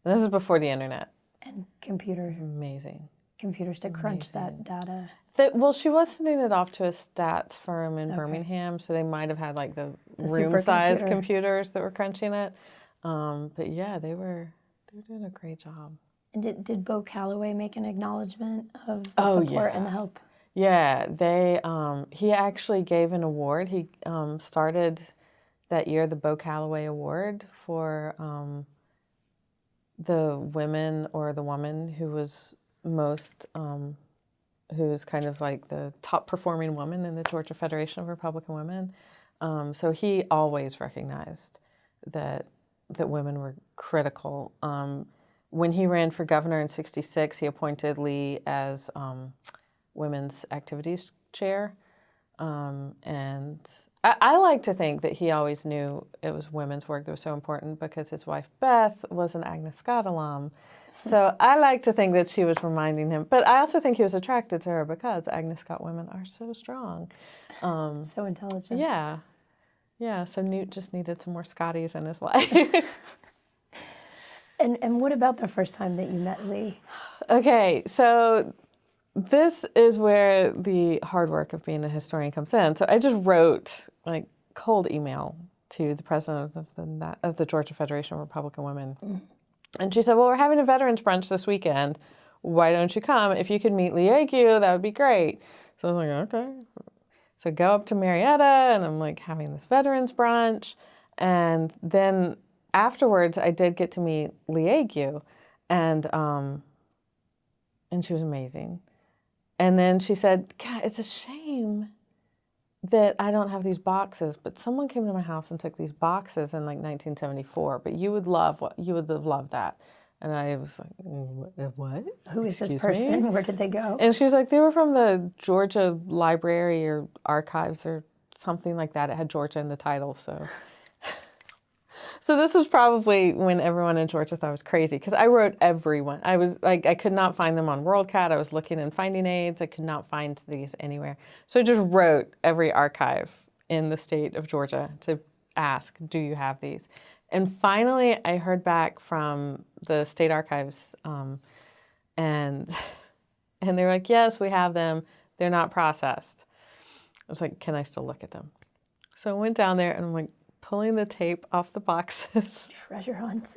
And this is before the internet. And computers. Amazing. Computers to crunch that data. She was sending it off to a stats firm in Birmingham, so they might have had the room-sized computers that were crunching it. But yeah, they were doing a great job. And did Bo Callaway make an acknowledgement of the support and the help? Yeah, he actually gave an award. He started that year the Bo Callaway Award for the women or the woman who was most, who was kind of the top performing woman in the Georgia Federation of Republican Women. So he always recognized that women were critical. When he ran for governor in '66, he appointed Lee as women's activities chair. And I like to think that he always knew it was women's work that was so important because his wife Beth was an Agnes Scott alum. So I like to think that she was reminding him. But I also think he was attracted to her because Agnes Scott women are so strong. So intelligent. Yeah. Yeah, so Newt just needed some more Scotties in his life. And what about the first time that you met Lee? Okay, so this is where the hard work of being a historian comes in. So I just wrote cold email to the president of the Georgia Federation of Republican Women. And she said, well, we're having a veterans brunch this weekend. why don't you come? If you could meet Lee Ague, that would be great. So I was like, okay. So I go up to Marietta, and I'm like having this veterans brunch. And then afterwards, I did get to meet Lee Ague, and she was amazing. And then she said, God, it's a shame that I don't have these boxes, but someone came to my house and took these boxes in like 1974, but you would have loved that. And I was like, what? Who is this Excuse person? me? Where did they go? And she was like, they were from the Georgia Library or Archives or something like that. It had Georgia in the title, so. So this was probably when everyone in Georgia thought I was crazy, because I wrote everyone. I was like, I could not find them on WorldCat. I was looking in finding aids. I could not find these anywhere. So I just wrote every archive in the state of Georgia to ask, do you have these? And finally, I heard back from the state archives, and they were like, yes, we have them. They're not processed. I was like, can I still look at them? So I went down there, and I'm like, pulling the tape off the boxes. Treasure hunt.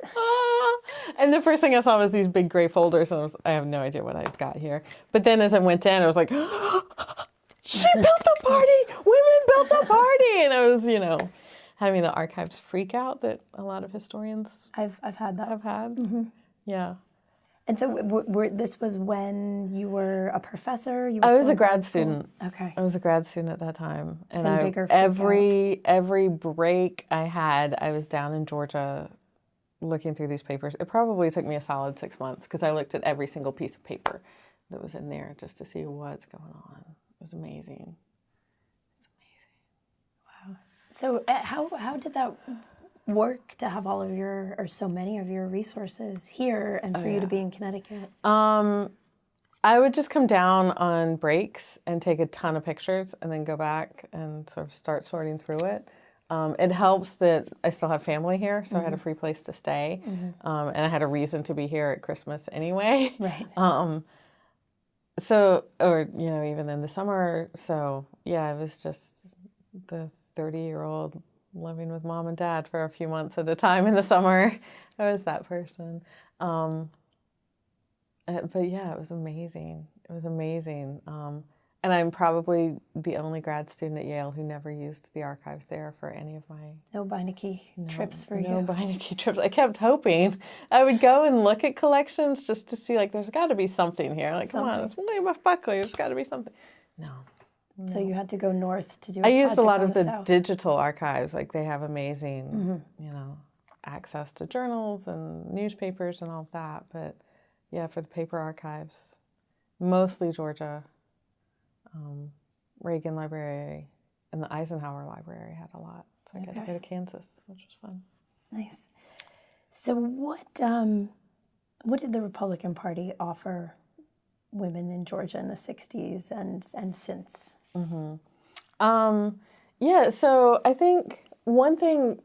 And the first thing I saw was these big gray folders, and I have no idea what I've got here. But then as I went in, I was like, she built the party! Women built the party! And I was, having the archives freak out that a lot of historians I've had that. have had. Mm-hmm. Yeah. And so this was when you were a professor? I was a grad student. Okay. I was a grad student at that time. And every break I had, I was down in Georgia looking through these papers. It probably took me a solid 6 months, because I looked at every single piece of paper that was in there just to see what's going on. It was amazing. Wow. So how did that work, to have all of your, or so many of your resources here, and for you to be in Connecticut? I would just come down on breaks and take a ton of pictures and then go back and sort of start sorting through it. It helps that I still have family here, so I had a free place to stay, and I had a reason to be here at Christmas anyway. Right. So, or, even in the summer. So, yeah, it was just the 30-year-old living with mom and dad for a few months at a time in the summer. I was that person. But yeah, it was amazing. It was amazing. And I'm probably the only grad student at Yale who never used the archives there for any of my... No Beinecke trips for you. No Beinecke trips. I kept hoping I would go and look at collections just to see, like, there's got to be something here. Like, come on, it's William F. Buckley. There's got to be something. No. So you had to go north to do. I used a lot of the digital archives. Like, they have amazing, access to journals and newspapers and all of that. But yeah, for the paper archives, mostly Georgia, Reagan Library, and the Eisenhower Library had a lot. So I got to go to Kansas, which was fun. Nice. So what did the Republican Party offer women in Georgia in the 60s and since? Yeah, so I think one thing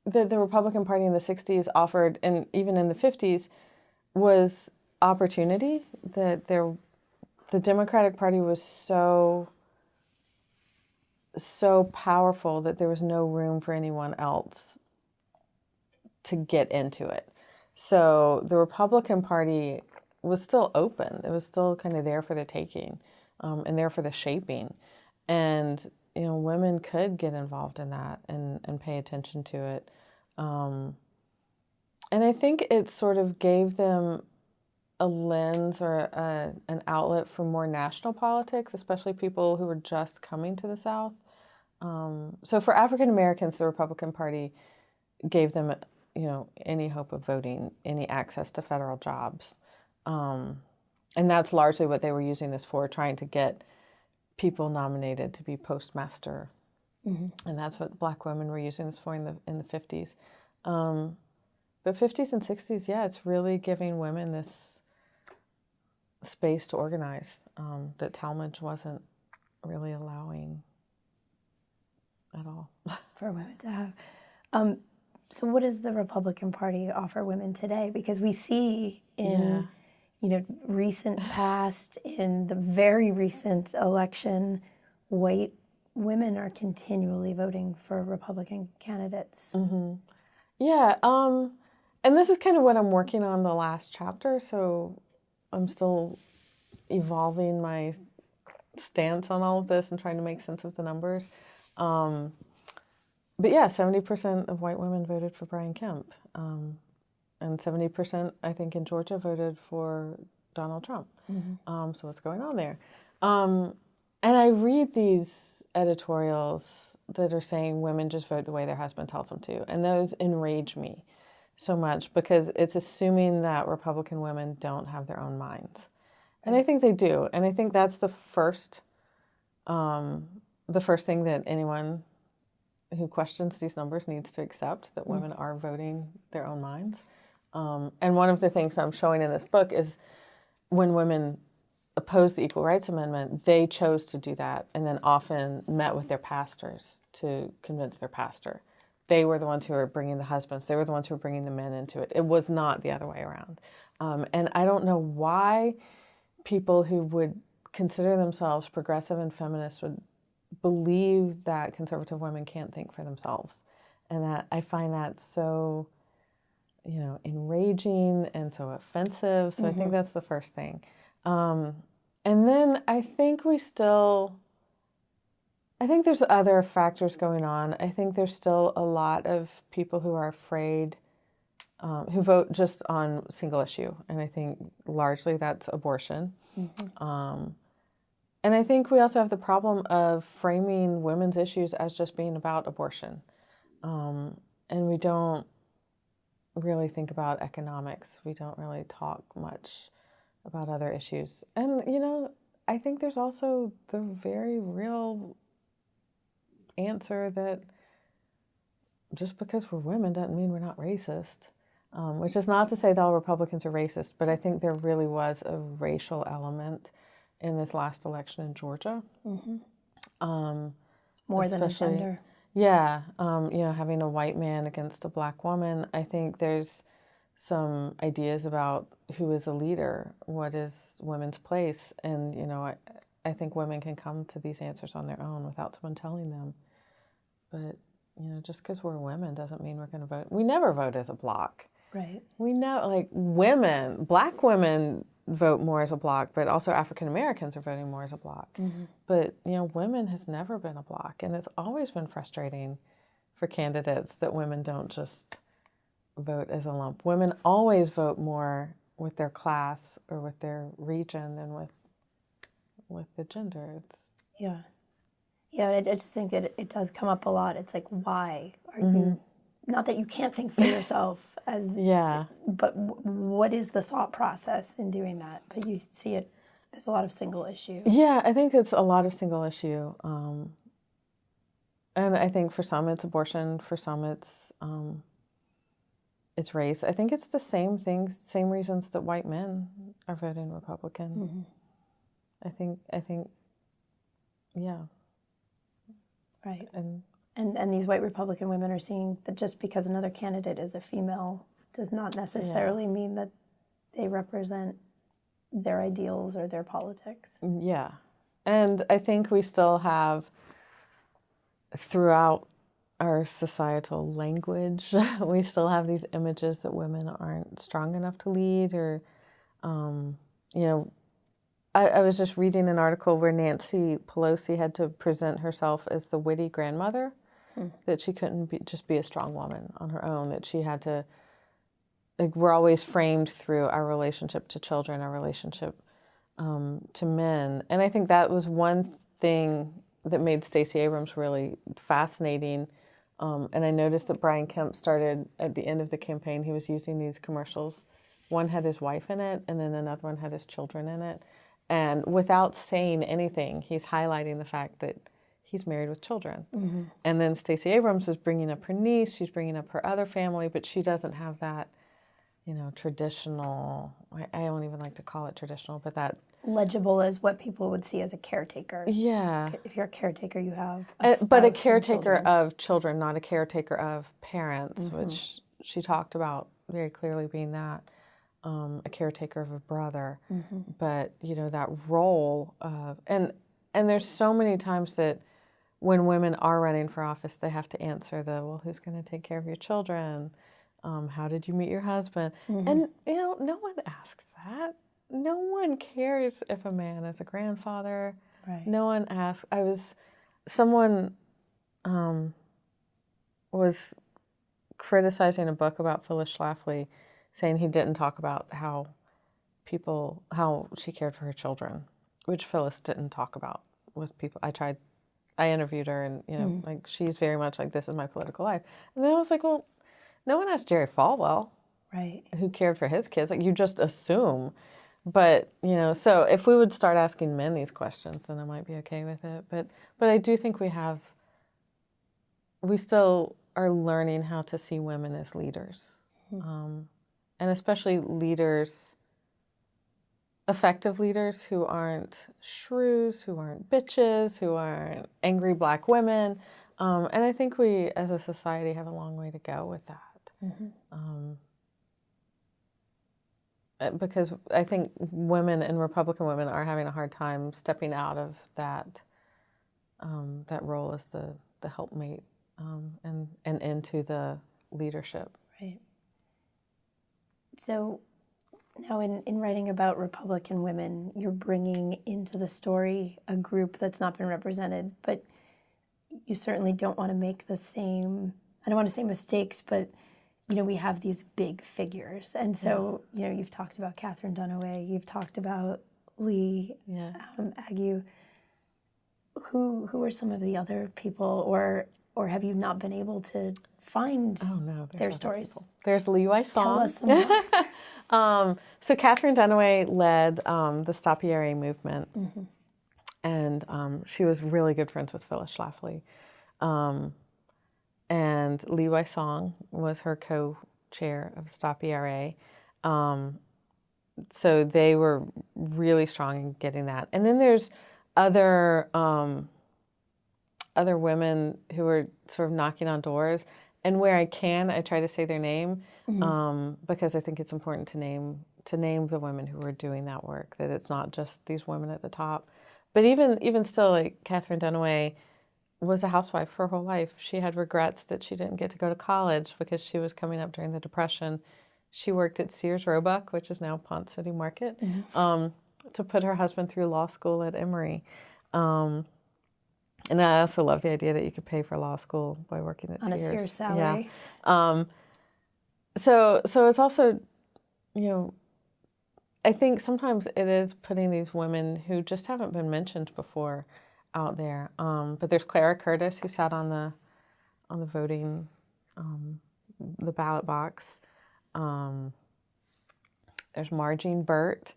that the Republican Party in the 60s offered, and even in the 50s, was opportunity. That the Democratic Party was so powerful that there was no room for anyone else to get into it. So the Republican Party was still open. It was still kind of there for the taking, and there for the shaping. And, women could get involved in that and pay attention to it. And I think it sort of gave them a lens or an outlet for more national politics, especially people who were just coming to the South. So for African Americans, the Republican Party gave them, any hope of voting, any access to federal jobs. And that's largely what they were using this for, trying to get people nominated to be postmaster. And that's what Black women were using this for in the 50s. But 50s and 60s, yeah, it's really giving women this space to organize that Talmadge wasn't really allowing at all. For women to have. So what does the Republican Party offer women today? Because we see in recent past, in the very recent election, white women are continually voting for Republican candidates. Yeah, and this is kind of what I'm working on the last chapter. So I'm still evolving my stance on all of this and trying to make sense of the numbers. But yeah, 70% of white women voted for Brian Kemp. And 70%, I think, in Georgia voted for Donald Trump. So what's going on there? And I read these editorials that are saying women just vote the way their husband tells them to. And those enrage me so much because it's assuming that Republican women don't have their own minds. And I think they do. And I think that's the first thing that anyone who questions these numbers needs to accept, that women are voting their own minds. And one of the things I'm showing in this book is when women opposed the Equal Rights Amendment, they chose to do that and then often met with their pastors to convince their pastor. They were the ones who were bringing the husbands. They were the ones who were bringing the men into it. It was not the other way around. And I don't know why people who would consider themselves progressive and feminist would believe that conservative women can't think for themselves. And that I find that so, enraging and so offensive. So I think that's the first thing. And then I think there's other factors going on. I think there's still a lot of people who are afraid, who vote just on single issue. And I think largely that's abortion. And I think we also have the problem of framing women's issues as just being about abortion. And we don't really think about economics. We don't really talk much about other issues. And, I think there's also the very real answer that just because we're women doesn't mean we're not racist. Which is not to say that all Republicans are racist, but I think there really was a racial element in this last election in Georgia. More than a gender. Yeah. Having a white man against a black woman, I think there's some ideas about who is a leader, what is women's place. And, I think women can come to these answers on their own without someone telling them. But, just because we're women doesn't mean we're going to vote. We never vote as a block. Right. We know, black women vote more as a block, but also African Americans are voting more as a block. But, women has never been a block. And it's always been frustrating for candidates that women don't just vote as a lump. Women always vote more with their class or with their region than with the gender. Yeah, I just think that it does come up a lot. It's like, why are you, not that you can't think for yourself but what is the thought process in doing that? But you see it as a lot of single issue. Yeah, I think it's a lot of single issue. And I think for some it's abortion, for some it's race. I think it's the same things, same reasons that white men are voting Republican. I think, yeah. Right. And these white Republican women are seeing that just because another candidate is a female does not necessarily mean that they represent their ideals or their politics. Yeah. And I think we still have, throughout our societal language, we still have these images that women aren't strong enough to lead or, I was just reading an article where Nancy Pelosi had to present herself as the witty grandmother, that she couldn't just be a strong woman on her own, that she had to, we're always framed through our relationship to children, our relationship to men. And I think that was one thing that made Stacey Abrams really fascinating. And I noticed that Brian Kemp started at the end of the campaign, he was using these commercials. One had his wife in it, and then another one had his children in it. And without saying anything, he's highlighting the fact that he's married with children. And then Stacey Abrams is bringing up her niece, she's bringing up her other family, but she doesn't have that, traditional, I don't even like to call it traditional, but that... legible as what people would see as a caretaker. Yeah. If you're a caretaker, you have a spouse but a caretaker and of children, not a caretaker of parents, which she talked about very clearly being that. A caretaker of a brother, but that role of and there's so many times that when women are running for office, they have to answer who's going to take care of your children? How did you meet your husband? And no one asks that. no one cares if a man is a grandfather. Right. No one asks. Someone was criticizing a book about Phyllis Schlafly, saying he didn't talk about how she cared for her children, which Phyllis didn't talk about with people. I interviewed her, and like, she's very much like, this is my political life. And then I was like, well, no one asked Jerry Falwell, Right, who cared for his kids. Like, you just assume. But so if we would start asking men these questions, then I might be okay with it. But I do think we still are learning how to see women as leaders, and especially leaders, effective leaders who aren't shrews, who aren't bitches, who aren't angry black women. And I think we, as a society, have a long way to go with that. Because I think women and Republican women are having a hard time stepping out of that role as the helpmate, and into the leadership. right. So now in writing about Republican women, you're bringing into the story a group that's not been represented, but you certainly don't want to make I don't want to say mistakes, but we have these big figures. And so, you've talked about Catherine Dunaway, you've talked about Lee Agnew. Who are some of the other people, or have you not been able to find their stories? People. There's Lee Song. Tell us some more. So Catherine Dunaway led the Stop ERA movement, and she was really good friends with Phyllis Schlafly. And Lee Song was her co-chair of Stop ERA. So they were really strong in getting that. And then there's other women who are sort of knocking on doors. And where I can, I try to say their name, because I think it's important to name the women who are doing that work, that it's not just these women at the top. But even still, like, Catherine Dunaway was a housewife her whole life. She had regrets that she didn't get to go to college because she was coming up during the Depression. She worked at Sears Roebuck, which is now Ponce City Market, to put her husband through law school at Emory. And I also love the idea that you could pay for law school by working at on Sears. a Sears salary. Yeah. So it's also, I think sometimes it is putting these women who just haven't been mentioned before out there. But there's Clara Curtis, who sat on the voting, the ballot box. There's Margene Burt,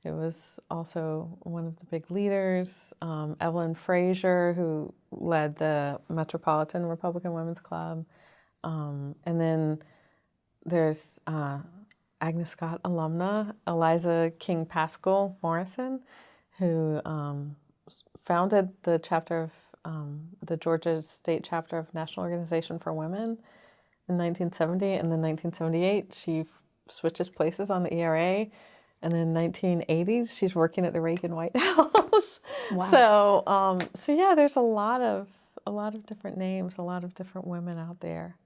who was also one of the big leaders. Evelyn Frazier, who led the Metropolitan Republican Women's Club. And then there's Agnes Scott alumna, Eliza King Pascal Morrison, who founded the chapter of the Georgia State chapter of National Organization for Women in 1970. And then 1978, she switches places on the ERA. And then 1980s, she's working at the Reagan White House. Wow. So yeah, there's a lot of different names, a lot of different women out there.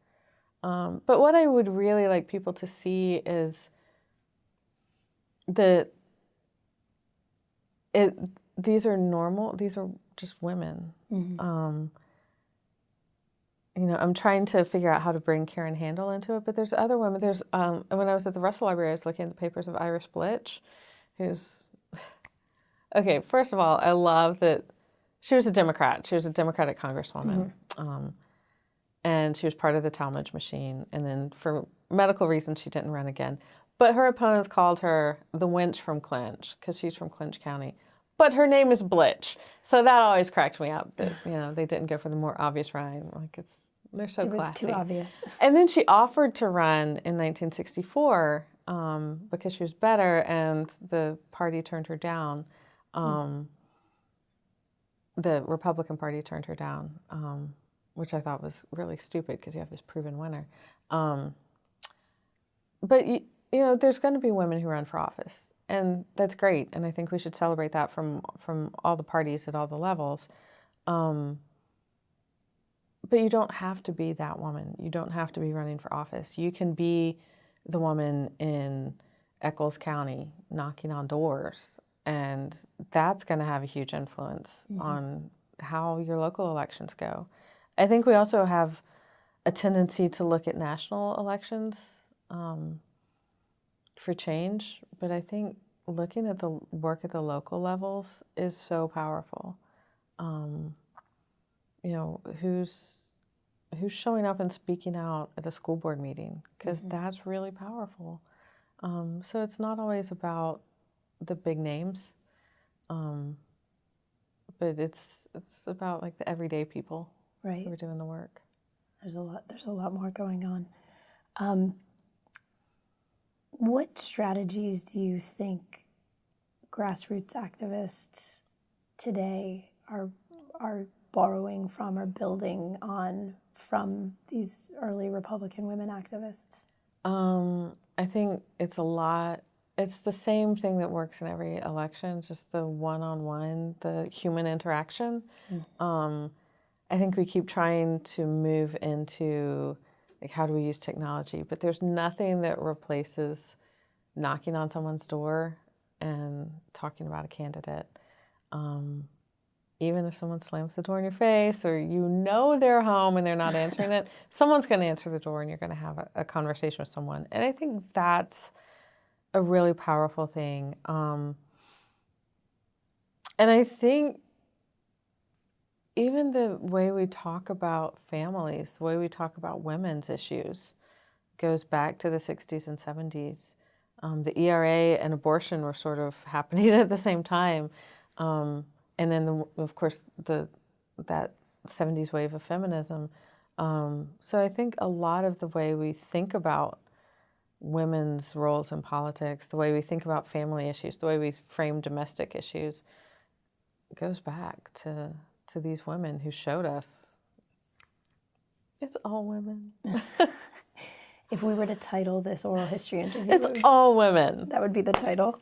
But what I would really like people to see is that these are normal. These are just women. I'm trying to figure out how to bring Karen Handel into it, but there's other women. There's when I was at the Russell Library, I was looking at the papers of Iris Blitch, who's okay. First of all, I love that she was a Democrat. She was a Democratic Congresswoman, and she was part of the Talmadge machine. And then for medical reasons, she didn't run again. But her opponents called her the wench from Clinch because she's from Clinch County. But her name is Blitch, so that always cracked me up. That they didn't go for the more obvious rhyme. Like they're so classy. It was too obvious. And then she offered to run in 1964 because she was better, and the party turned her down. The Republican Party turned her down, which I thought was really stupid because you have this proven winner. But there's going to be women who run for office. And that's great, and I think we should celebrate that from all the parties at all the levels. But you don't have to be that woman. You don't have to be running for office. You can be the woman in Eccles County, knocking on doors. And that's going to have a huge influence on how your local elections go. I think we also have a tendency to look at national elections for change, but I think looking at the work at the local levels is so powerful. You know, who's showing up and speaking out at a school board meeting, because that's really powerful. So it's not always about the big names, but it's about like the everyday people who are doing the work. There's a lot more going on. What strategies do you think grassroots activists today are borrowing from or building on from these early Republican women activists? I think it's the same thing that works in every election, just the one-on-one, the human interaction. I think we keep trying to move into, like, how do we use technology? But there's nothing that replaces knocking on someone's door and talking about a candidate. Even if someone slams the door in your face, or you know they're home and they're not answering it, someone's going to answer the door and you're going to have a conversation with someone. And I think that's a really powerful thing. And I think even the way we talk about families, the way we talk about women's issues, goes back to the 60s and 70s. The ERA and abortion were sort of happening at the same time. And then, of course, that 70s wave of feminism. So I think a lot of the way we think about women's roles in politics, the way we think about family issues, the way we frame domestic issues, goes back to these women who showed us it's all women. If we were to title this oral history interview, it's all women. That would be the title.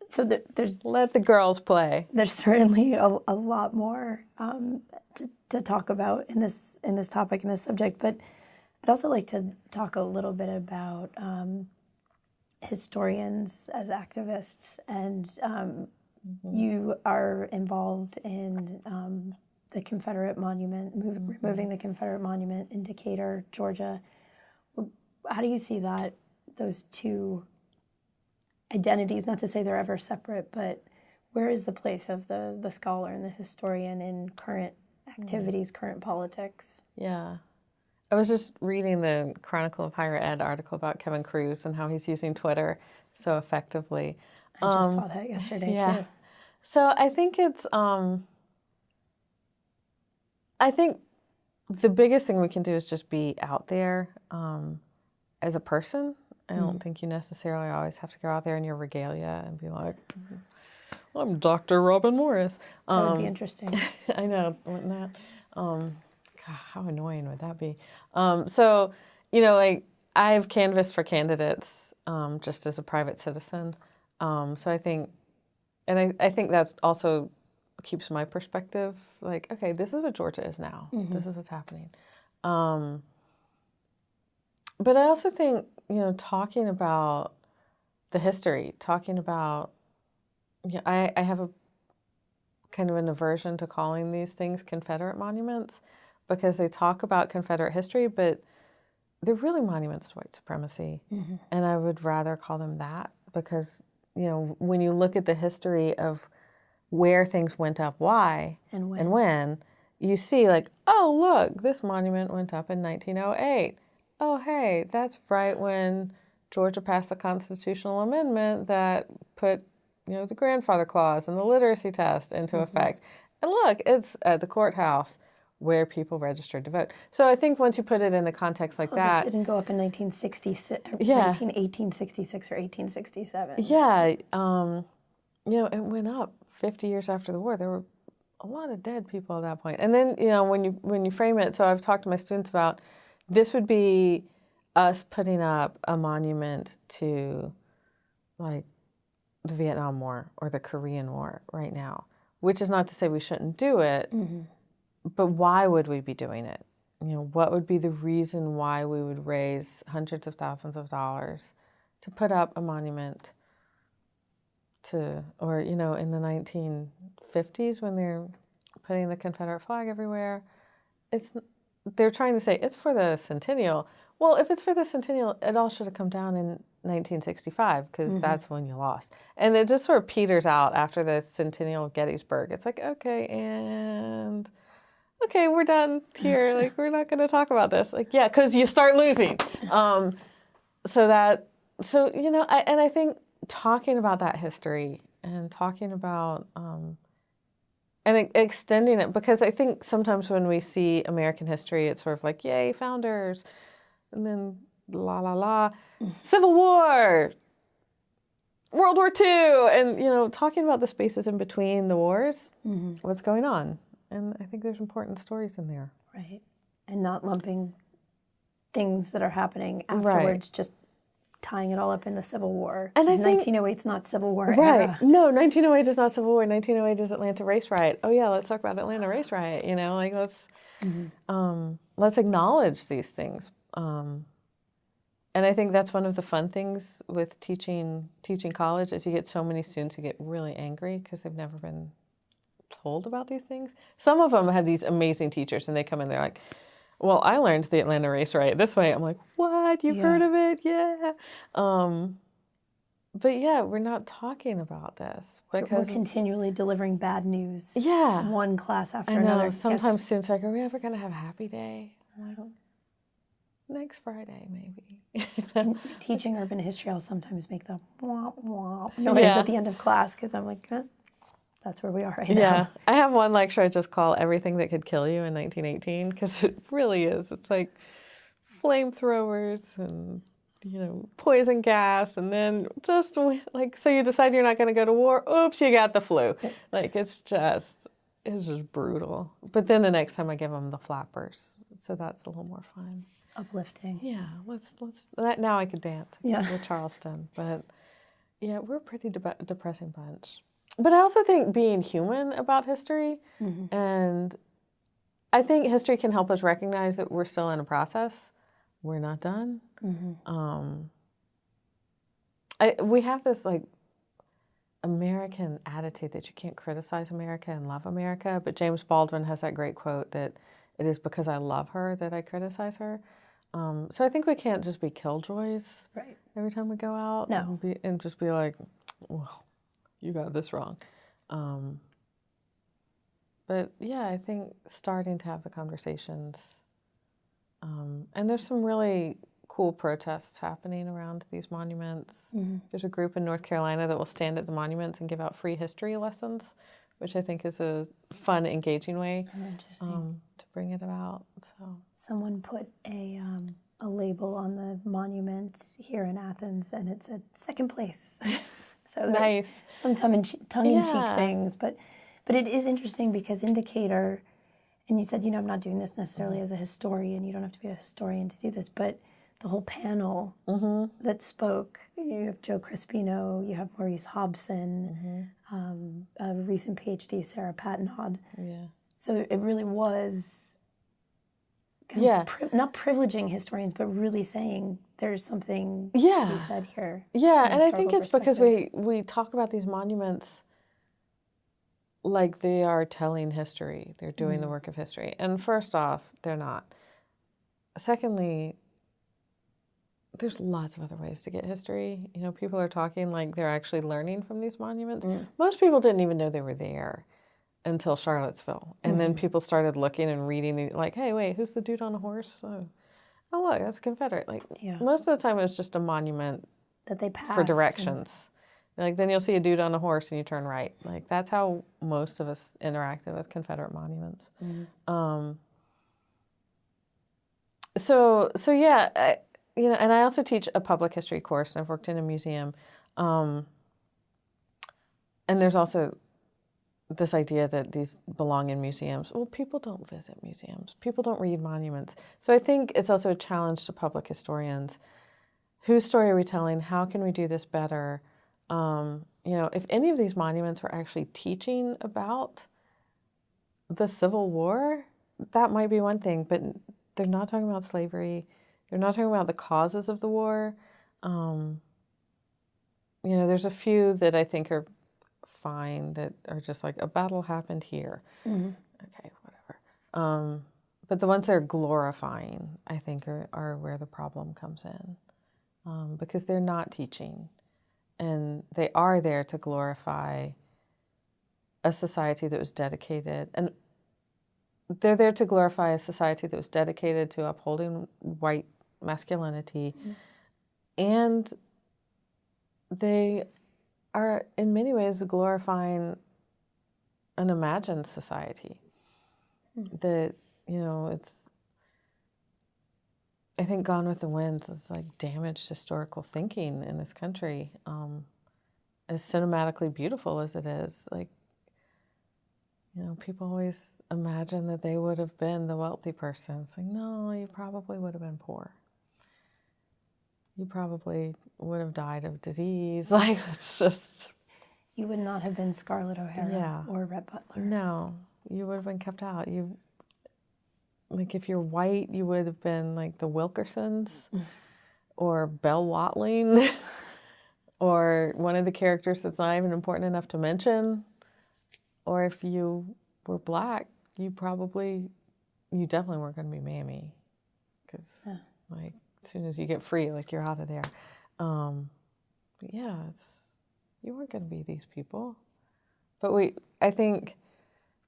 So there's let the girls play. There's certainly a lot more to talk about in this topic, in this subject, but I'd also like to talk a little bit about historians as activists, and you are involved in the Confederate monument, removing the Confederate monument in Decatur, Georgia. How do you see those two identities, not to say they're ever separate, but where is the place of the scholar and the historian in current activities, current politics? Yeah. I was just reading the Chronicle of Higher Ed article about Kevin Cruz and how he's using Twitter so effectively. I just saw that yesterday, too. So I think I think the biggest thing we can do is just be out there as a person. I don't think you necessarily always have to go out there in your regalia and be like, I'm Dr. Robin Morris. That would be interesting. I know, wouldn't that? God, how annoying would that be? So, you know, like, I've canvassed for candidates just as a private citizen. So I think, and I think that also keeps my perspective like, okay, this is what Georgia is now. This is what's happening. But I also think, you know, talking about the history, talking about, you know, I have a kind of an aversion to calling these things Confederate monuments because they talk about Confederate history, but they're really monuments to white supremacy. And I would rather call them that because, you know, when you look at the history of where things went up, why, and when, you see like, oh, look, this monument went up in 1908. Oh, hey, that's right when Georgia passed the constitutional amendment that put, you know, the grandfather clause and the literacy test into effect. And look, it's at the courthouse where people registered to vote. So I think once you put it in a context like that. This didn't go up in 1866 or 1867. Yeah. You know, it went up 50 years after the war. There were a lot of dead people at that point. And then, you know, when you frame it, so I've talked to my students about this would be us putting up a monument to, like, the Vietnam War or the Korean War right now, which is not to say we shouldn't do it, but why would we be doing it? You know, what would be the reason why we would raise hundreds of thousands of dollars to put up a monument to, or, you know, in the 1950s when they're putting the Confederate flag everywhere, they're trying to say it's for the centennial. Well, if it's for the centennial, it all should have come down in 1965 because that's when you lost. And it just sort of peters out after the centennial of Gettysburg. It's like, okay, we're done here. Like, we're not going to talk about this. Like, yeah, because you start losing. So, you know, I think talking about that history and talking about, and extending it, because I think sometimes when we see American history, it's sort of like, yay, founders, and then la, la, la, Civil War, World War II, and, you know, talking about the spaces in between the wars, what's going on. And I think there's important stories in there. Right. And not lumping things that are happening afterwards, just tying it all up in the Civil War. And 1908's not Civil War era. No, 1908 is not Civil War. 1908 is Atlanta Race Riot. Oh yeah, let's talk about Atlanta Race Riot. You know, like let's acknowledge these things. And I think that's one of the fun things with teaching college is you get so many students who get really angry because they've never been told about these things. Some of them have these amazing teachers, and they come in, they're like, well, I learned the Atlanta Race Riot this way. I'm like, what? You've heard of it? Yeah. But yeah, we're not talking about this because we're continually delivering bad news. Yeah. One class after I know. another. Sometimes students are like, are we ever going to have a happy day? I'm like, next Friday, maybe. Teaching urban history, I'll sometimes make the womp womp noise at the end of class because I'm like, that's where we are right now. Yeah. I have one lecture I just call Everything That Could Kill You in 1918 because it really is. It's like flamethrowers and, you know, poison gas, and then just like, so you decide you're not going to go to war. Oops, you got the flu. Like, it's just brutal. But then the next time I give them the flappers. So that's a little more fun. Uplifting. Yeah, let's now I could dance with Charleston. But yeah, we're a pretty depressing bunch. But I also think being human about history, and I think history can help us recognize that we're still in a process. We're not done. We have this like American attitude that you can't criticize America and love America, but James Baldwin has that great quote that it is because I love her that I criticize her. So I think we can't just be killjoys every time we go out and just be like, well, you got this wrong. But yeah, I think starting to have the conversations, and there's some really cool protests happening around these monuments. There's a group in North Carolina that will stand at the monuments and give out free history lessons, which I think is a fun, engaging way to bring it about. So someone put a label on the monument here in Athens, and it said second place. So nice. Some tongue-in-cheek things, but it is interesting because in Decatur, and you said, you know, I'm not doing this necessarily as a historian. You don't have to be a historian to do this, but the whole panel that spoke, you have Joe Crispino, you have Maurice Hobson, a recent PhD, Sarah Patenhod. Yeah. So it really was not privileging historians, but really saying there's something to be said here. Yeah, and I think it's because we talk about these monuments like they are telling history. They're doing the work of history. And first off, they're not. Secondly, there's lots of other ways to get history. You know, people are talking like they're actually learning from these monuments. Most people didn't even know they were there until Charlottesville. And then people started looking and reading, like, hey, wait, who's the dude on a horse? Oh look, that's a Confederate. Like, most of the time it was just a monument that they passed for directions. Like, then you'll see a dude on a horse and you turn right. Like, that's how most of us interacted with Confederate monuments. So yeah, you know, and I also teach a public history course, and I've worked in a museum. And there's also this idea that these belong in museums. Well, people don't visit museums. People don't read monuments. So I think it's also a challenge to public historians. Whose story are we telling? How can we do this better? You know, if any of these monuments were actually teaching about the Civil War, that might be one thing, but they're not talking about slavery. They're not talking about the causes of the war. there's a few that I think are fine that are just like a battle happened here. Mm-hmm. Okay, whatever. But the ones that are glorifying, I think, are where the problem comes in, because they're not teaching, and they are there to glorify a society that was dedicated, and they're there to glorify a society that was dedicated to upholding white masculinity, Mm-hmm. and they are in many ways glorifying an imagined society that, it's, I think Gone with the Wind is like damaged historical thinking in this country, as cinematically beautiful as it is. Like, people always imagine that they would have been the wealthy person. It's like, no, you probably would have been poor. You probably would have died of disease. Like, it's just... You would not have been Scarlett O'Hara or Rhett Butler. No, you would have been kept out. Like, if you're white, you would have been like the Wilkersons or Belle Watling or one of the characters that's not even important enough to mention. Or if you were black, you definitely weren't going to be Mammy, because like, as soon as you get free, like, you're out of there. But yeah, you weren't going to be these people. But I think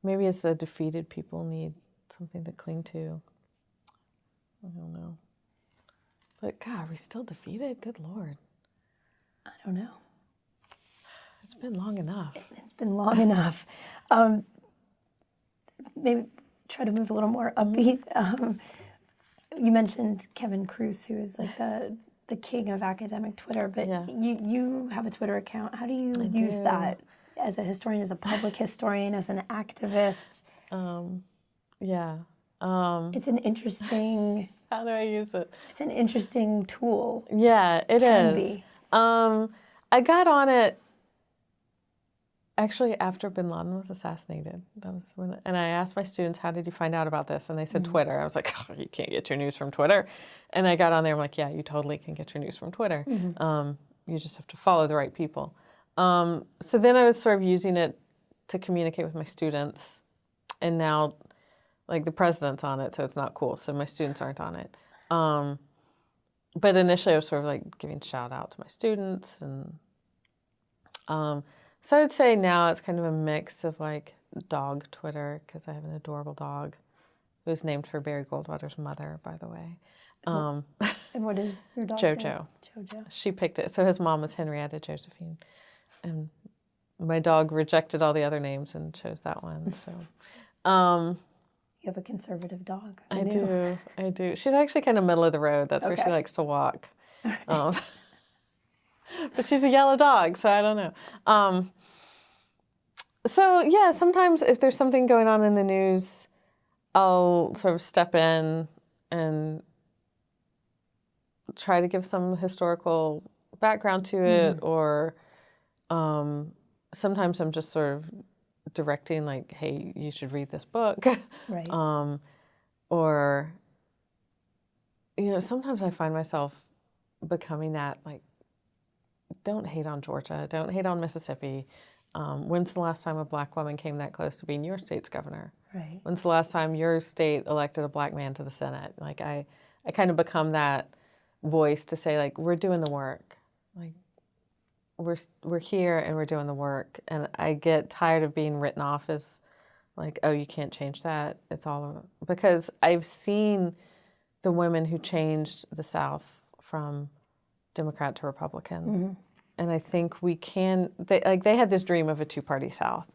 maybe it's the defeated people need something to cling to. I don't know. But God, are we still defeated? Good Lord. I don't know. It's been long enough. It's been long enough. Maybe try to move a little more upbeat. You mentioned Kevin Kruse, who is like the king of academic Twitter, but you have a Twitter account. How do you use that as a historian, as a public historian, as an activist? It's an interesting... How do I use it? It's an interesting tool. Yeah, it can is. Be. I got on it actually after bin Laden was assassinated. That was when, and I asked my students, how did you find out about this? And they said Twitter. I was like, oh, you can't get your news from Twitter. And I got on there, I'm like, yeah, you totally can get your news from Twitter. You just have to follow the right people. So then I was sort of using it to communicate with my students. And now, like, the president's on it, so it's not cool. So my students aren't on it. But initially I was sort of like giving shout out to my students. And so I would say now it's kind of a mix of like dog Twitter, because I have an adorable dog who's named for Barry Goldwater's mother, by the way. And what is your dog's Jojo. name? Jojo. She picked it. So his mom was Henrietta Josephine. And my dog rejected all the other names and chose that one. So you have a conservative dog. I do. She's actually kind of middle of the road. That's where she likes to walk. But she's a yellow dog, so I don't know. So yeah, sometimes if there's something going on in the news, I'll sort of step in and try to give some historical background to it, or sometimes I'm just sort of directing, like, hey, you should read this book. Right. Or, sometimes I find myself becoming that, like, don't hate on Georgia, don't hate on Mississippi. When's the last time a black woman came that close to being your state's governor? Right. When's the last time your state elected a black man to the Senate? Like, I kind of become that voice to say, like, we're doing the work. Like, we're here and we're doing the work. And I get tired of being written off as like, oh, you can't change that. It's all because I've seen the women who changed the South from Democrat to Republican. And I think we can, they had this dream of a two-party South,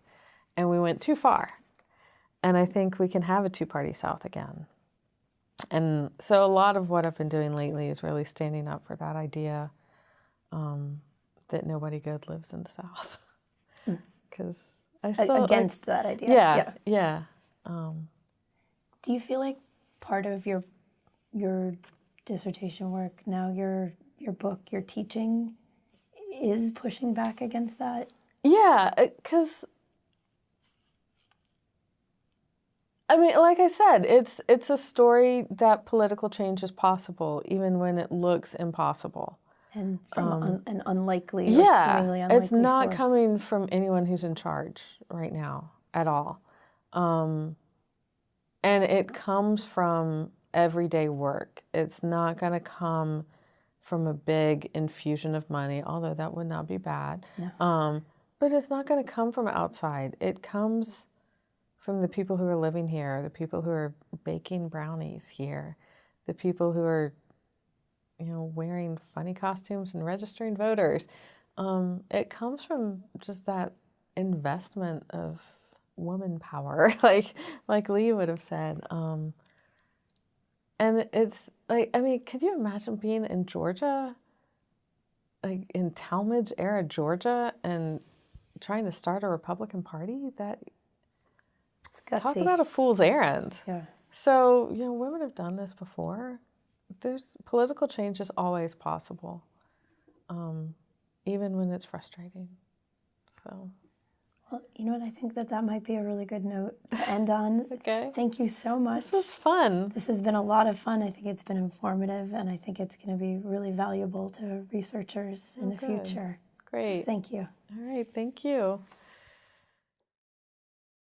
and we went too far. And I think we can have a two-party South again. And so a lot of what I've been doing lately is really standing up for that idea that nobody good lives in the South. Because I still... Against that idea. Yeah. Do you feel like part of your dissertation work, now your book, your teaching, is pushing back against that? Yeah, because... I mean, like I said, it's a story that political change is possible, even when it looks impossible. And from an unlikely or seemingly unlikely it's not source. coming from anyone who's in charge right now at all. And it comes from everyday work. It's not going to come from a big infusion of money, although that would not be bad. No. But it's not going to come from outside. It comes from the people who are living here, the people who are baking brownies here, the people who are, wearing funny costumes and registering voters. It comes from just that investment of woman power, like Lee would have said. And it's like, could you imagine being in Georgia, like in Talmadge era Georgia, and trying to start a Republican Party? It's gutsy. Talk about a fool's errand. Yeah. So, women have done this before. Political change is always possible, even when it's frustrating. So. Well, you know what? I think that might be a really good note to end on. Okay. Thank you so much. This was fun. This has been a lot of fun. I think it's been informative, and I think it's going to be really valuable to researchers in the future. Great. So thank you. All right. Thank you.